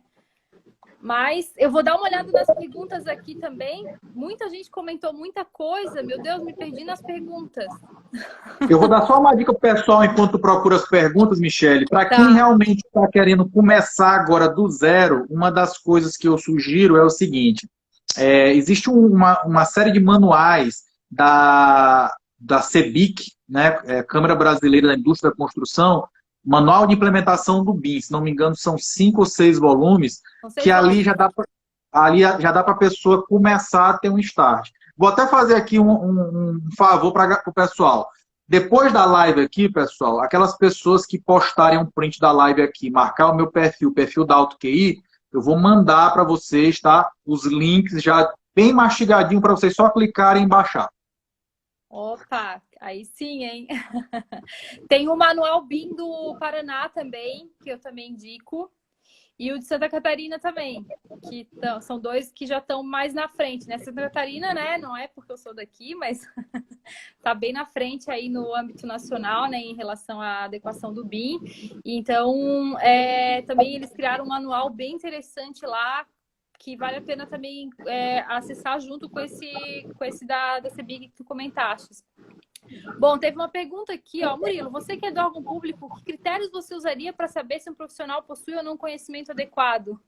Mas eu vou dar uma olhada nas perguntas aqui também. Muita gente comentou muita coisa. Meu Deus, me perdi nas perguntas. Eu vou dar só uma dica para o pessoal enquanto tu procura as perguntas, Michele. Para quem realmente está querendo começar agora do zero, uma das coisas que eu sugiro é o seguinte. Existe uma série de manuais da CEBIC, né, Câmara Brasileira da Indústria da Construção, Manual de Implementação do BIM, se não me engano, são 5 ou 6 volumes, que ali já dá para a pessoa começar a ter um start. Vou até fazer aqui um favor para o pessoal. Depois da live aqui, pessoal, aquelas pessoas que postarem um print da live aqui, marcar o meu perfil, o perfil da AutoQI, eu vou mandar para vocês, tá? Os links já bem mastigadinho para vocês só clicarem e baixar. Opa, aí sim, hein? Tem o Manual BIM do Paraná também, que eu também indico. E o de Santa Catarina também, que são dois que já estão mais na frente, né? Santa Catarina, né? Não é porque eu sou daqui, mas tá bem na frente aí no âmbito nacional, né? Em relação à adequação do BIM. Então, também eles criaram um manual bem interessante lá, que vale a pena também acessar junto com esse da CEBIC que tu comentaste. Bom, teve uma pergunta aqui, ó. Murilo, você que é do órgão público, que critérios você usaria para saber se um profissional possui ou não conhecimento adequado?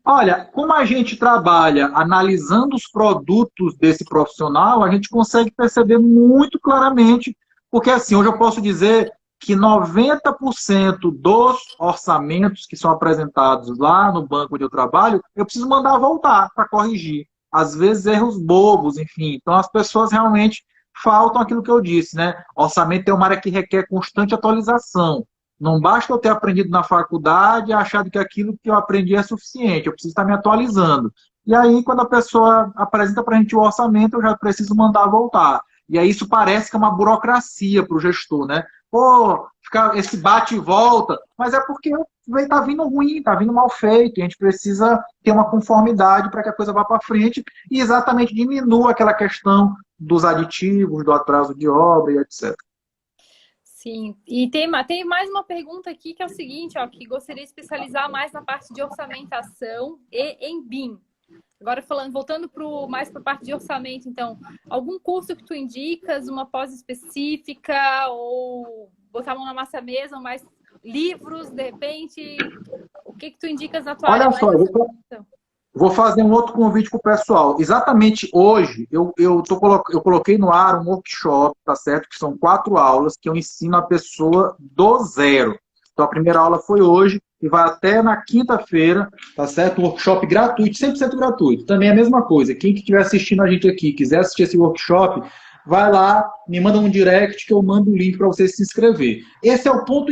Olha, como a gente trabalha analisando os produtos desse profissional, a gente consegue perceber muito claramente, porque assim, hoje eu posso dizer que 90% dos orçamentos que são apresentados lá no banco onde eu trabalho, eu preciso mandar voltar para corrigir. Às vezes erros bobos, enfim. Então as pessoas realmente faltam aquilo que eu disse, né? Orçamento é uma área que requer constante atualização. Não basta eu ter aprendido na faculdade e achado que aquilo que eu aprendi é suficiente. Eu preciso estar me atualizando. E aí, quando a pessoa apresenta para a gente o orçamento, eu já preciso mandar voltar. E aí isso parece que é uma burocracia para o gestor, né? Pô, fica esse bate e volta. Mas é porque está vindo ruim, está vindo mal feito. E a gente precisa ter uma conformidade para que a coisa vá para frente e exatamente diminua aquela questão dos aditivos, do atraso de obra e etc. Sim, e tem mais uma pergunta aqui que é o seguinte, ó, que gostaria de especializar mais na parte de orçamentação e em BIM. Agora voltando mais para a parte de orçamento, então, algum curso que tu indicas, uma pós específica, ou botar a mão na massa mesmo, mais livros, de repente, o que tu indicas na tua área Olha mais só, de eu vou fazer um outro convite para o pessoal. Exatamente hoje, eu coloquei no ar um workshop, tá certo? Que são 4 aulas que eu ensino a pessoa do zero. Então, a primeira aula foi hoje e vai até na quinta-feira, tá certo? Um workshop gratuito, 100% gratuito. Também é a mesma coisa. Quem que estiver assistindo a gente aqui, quiser assistir esse workshop, vai lá, me manda um direct que eu mando o link para você se inscrever. Esse é um ponto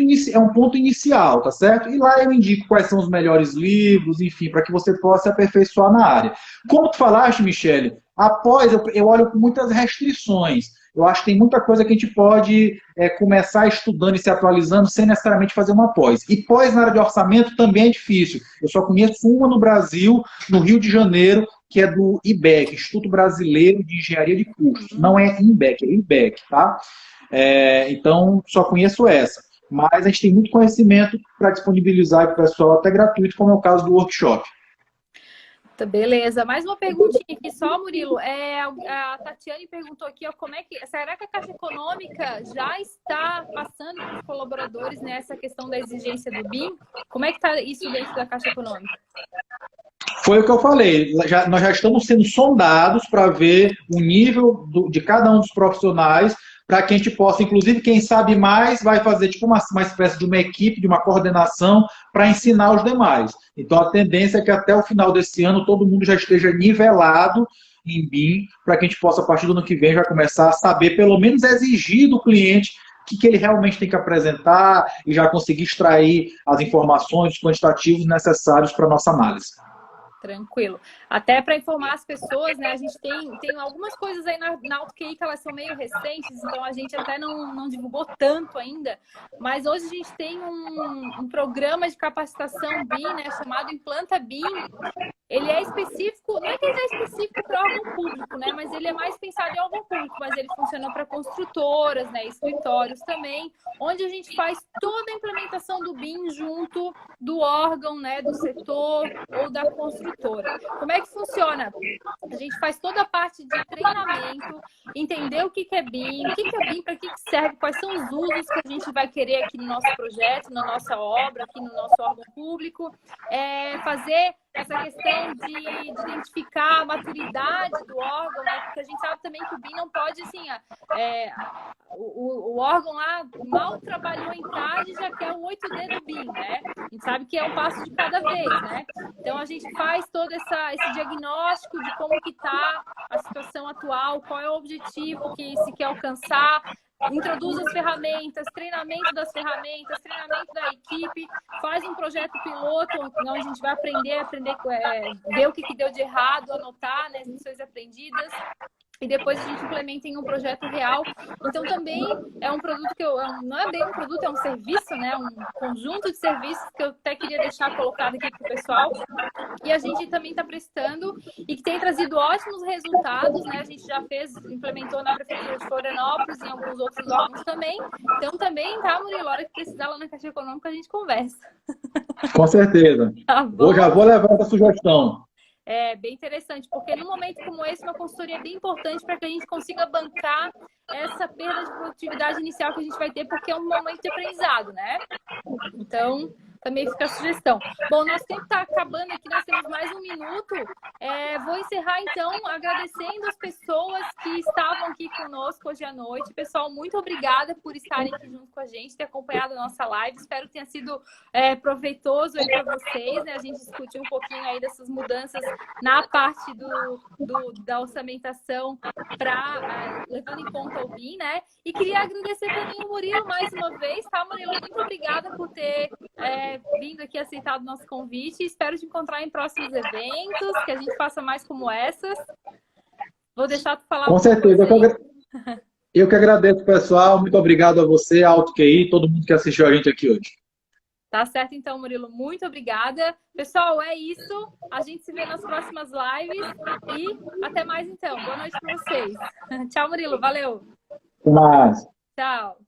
inicial, tá certo? E lá eu indico quais são os melhores livros, enfim, para que você possa se aperfeiçoar na área. Como tu falaste, Michele, após eu olho com muitas restrições. Eu acho que tem muita coisa que a gente pode começar estudando e se atualizando sem necessariamente fazer uma pós. E pós na área de orçamento também é difícil. Eu só conheço uma no Brasil, no Rio de Janeiro, que é do IBEC, Instituto Brasileiro de Engenharia de Custos. Não é INBEC, é IBEC, tá? Então, só conheço essa. Mas a gente tem muito conhecimento para disponibilizar para o pessoal, até gratuito, como é o caso do workshop. Beleza. Mais uma perguntinha aqui só, Murilo. A Tatiane perguntou aqui, ó, será que a Caixa Econômica já está passando para os colaboradores nessa questão da exigência do BIM? Como é que está isso dentro da Caixa Econômica? Foi o que eu falei. Nós já estamos sendo sondados para ver o nível de cada um dos profissionais, para que a gente possa, inclusive, quem sabe mais, vai fazer tipo uma espécie de uma equipe, de uma coordenação, para ensinar os demais. Então, a tendência é que até o final desse ano todo mundo já esteja nivelado em BIM, para que a gente possa, a partir do ano que vem, já começar a saber, pelo menos exigir do cliente o que ele realmente tem que apresentar e já conseguir extrair as informações, os quantitativos necessários para a nossa análise. Tranquilo. Até para informar as pessoas, né? A gente tem algumas coisas aí na AutoQI que elas são meio recentes, então a gente até não divulgou tanto ainda, mas hoje a gente tem um programa de capacitação BIM, né? Chamado Implanta BIM. Ele é específico, não é que ele é específico para órgão público, né? Mas ele é mais pensado em órgão público, mas ele funciona para construtoras, né? Escritórios também, onde a gente faz toda a implementação do BIM junto do órgão, né? Do setor ou da construtora. Como é que funciona? A gente faz toda a parte de treinamento, entender o que é BIM, para que serve, quais são os usos que a gente vai querer aqui no nosso projeto, na nossa obra, aqui no nosso órgão público, fazer essa questão de identificar a maturidade do órgão, né? Porque a gente sabe também que o BIM não pode, assim, o órgão lá mal trabalhou em tarde já quer o 8D do BIM, né? A gente sabe que é um passo de cada vez, né? Então a gente faz todo esse diagnóstico de como que está a situação atual, qual é o objetivo que se quer alcançar, introduz as ferramentas, treinamento das ferramentas, treinamento da equipe, faz um projeto piloto, onde a gente vai aprender, ver o que deu de errado, anotar, né, as lições aprendidas. E depois a gente implementa em um projeto real. Então, também é um produto que não é bem um produto, é um serviço, né? Um conjunto de serviços que eu até queria deixar colocado aqui para o pessoal. E a gente também está prestando e que tem trazido ótimos resultados, né? A gente já implementou na Prefeitura de Florianópolis e em alguns outros órgãos também. Então, também, tá, Murilo? A hora que precisar lá na Caixa Econômica, a gente conversa. Com certeza. Tá bom? Já vou levar essa sugestão. É bem interessante, porque num momento como esse, uma consultoria é bem importante para que a gente consiga bancar essa perda de produtividade inicial que a gente vai ter, porque é um momento de aprendizado, né? Então, também fica a sugestão. Bom, nosso tempo está acabando aqui, nós temos mais um minuto. Vou encerrar, então, agradecendo as pessoas que estavam aqui conosco hoje à noite. Pessoal, muito obrigada por estarem aqui junto com a gente, ter acompanhado a nossa live. Espero que tenha sido proveitoso aí para vocês, né? A gente discutiu um pouquinho aí dessas mudanças na parte da orçamentação levando em conta o BIM, né? E queria agradecer também o Murilo mais uma vez, tá, Murilo? Muito obrigada por ter vindo aqui, aceitado o nosso convite. Espero te encontrar em próximos eventos, que a gente faça mais como essas. Vou deixar tu falar. Com certeza. Eu que agradeço, pessoal. Muito obrigado a você, a AutoQI, todo mundo que assistiu a gente aqui hoje. Tá certo, então, Murilo. Muito obrigada. Pessoal, é isso. A gente se vê nas próximas lives. E até mais, então. Boa noite para vocês. Tchau, Murilo. Valeu. Até mais. Tchau.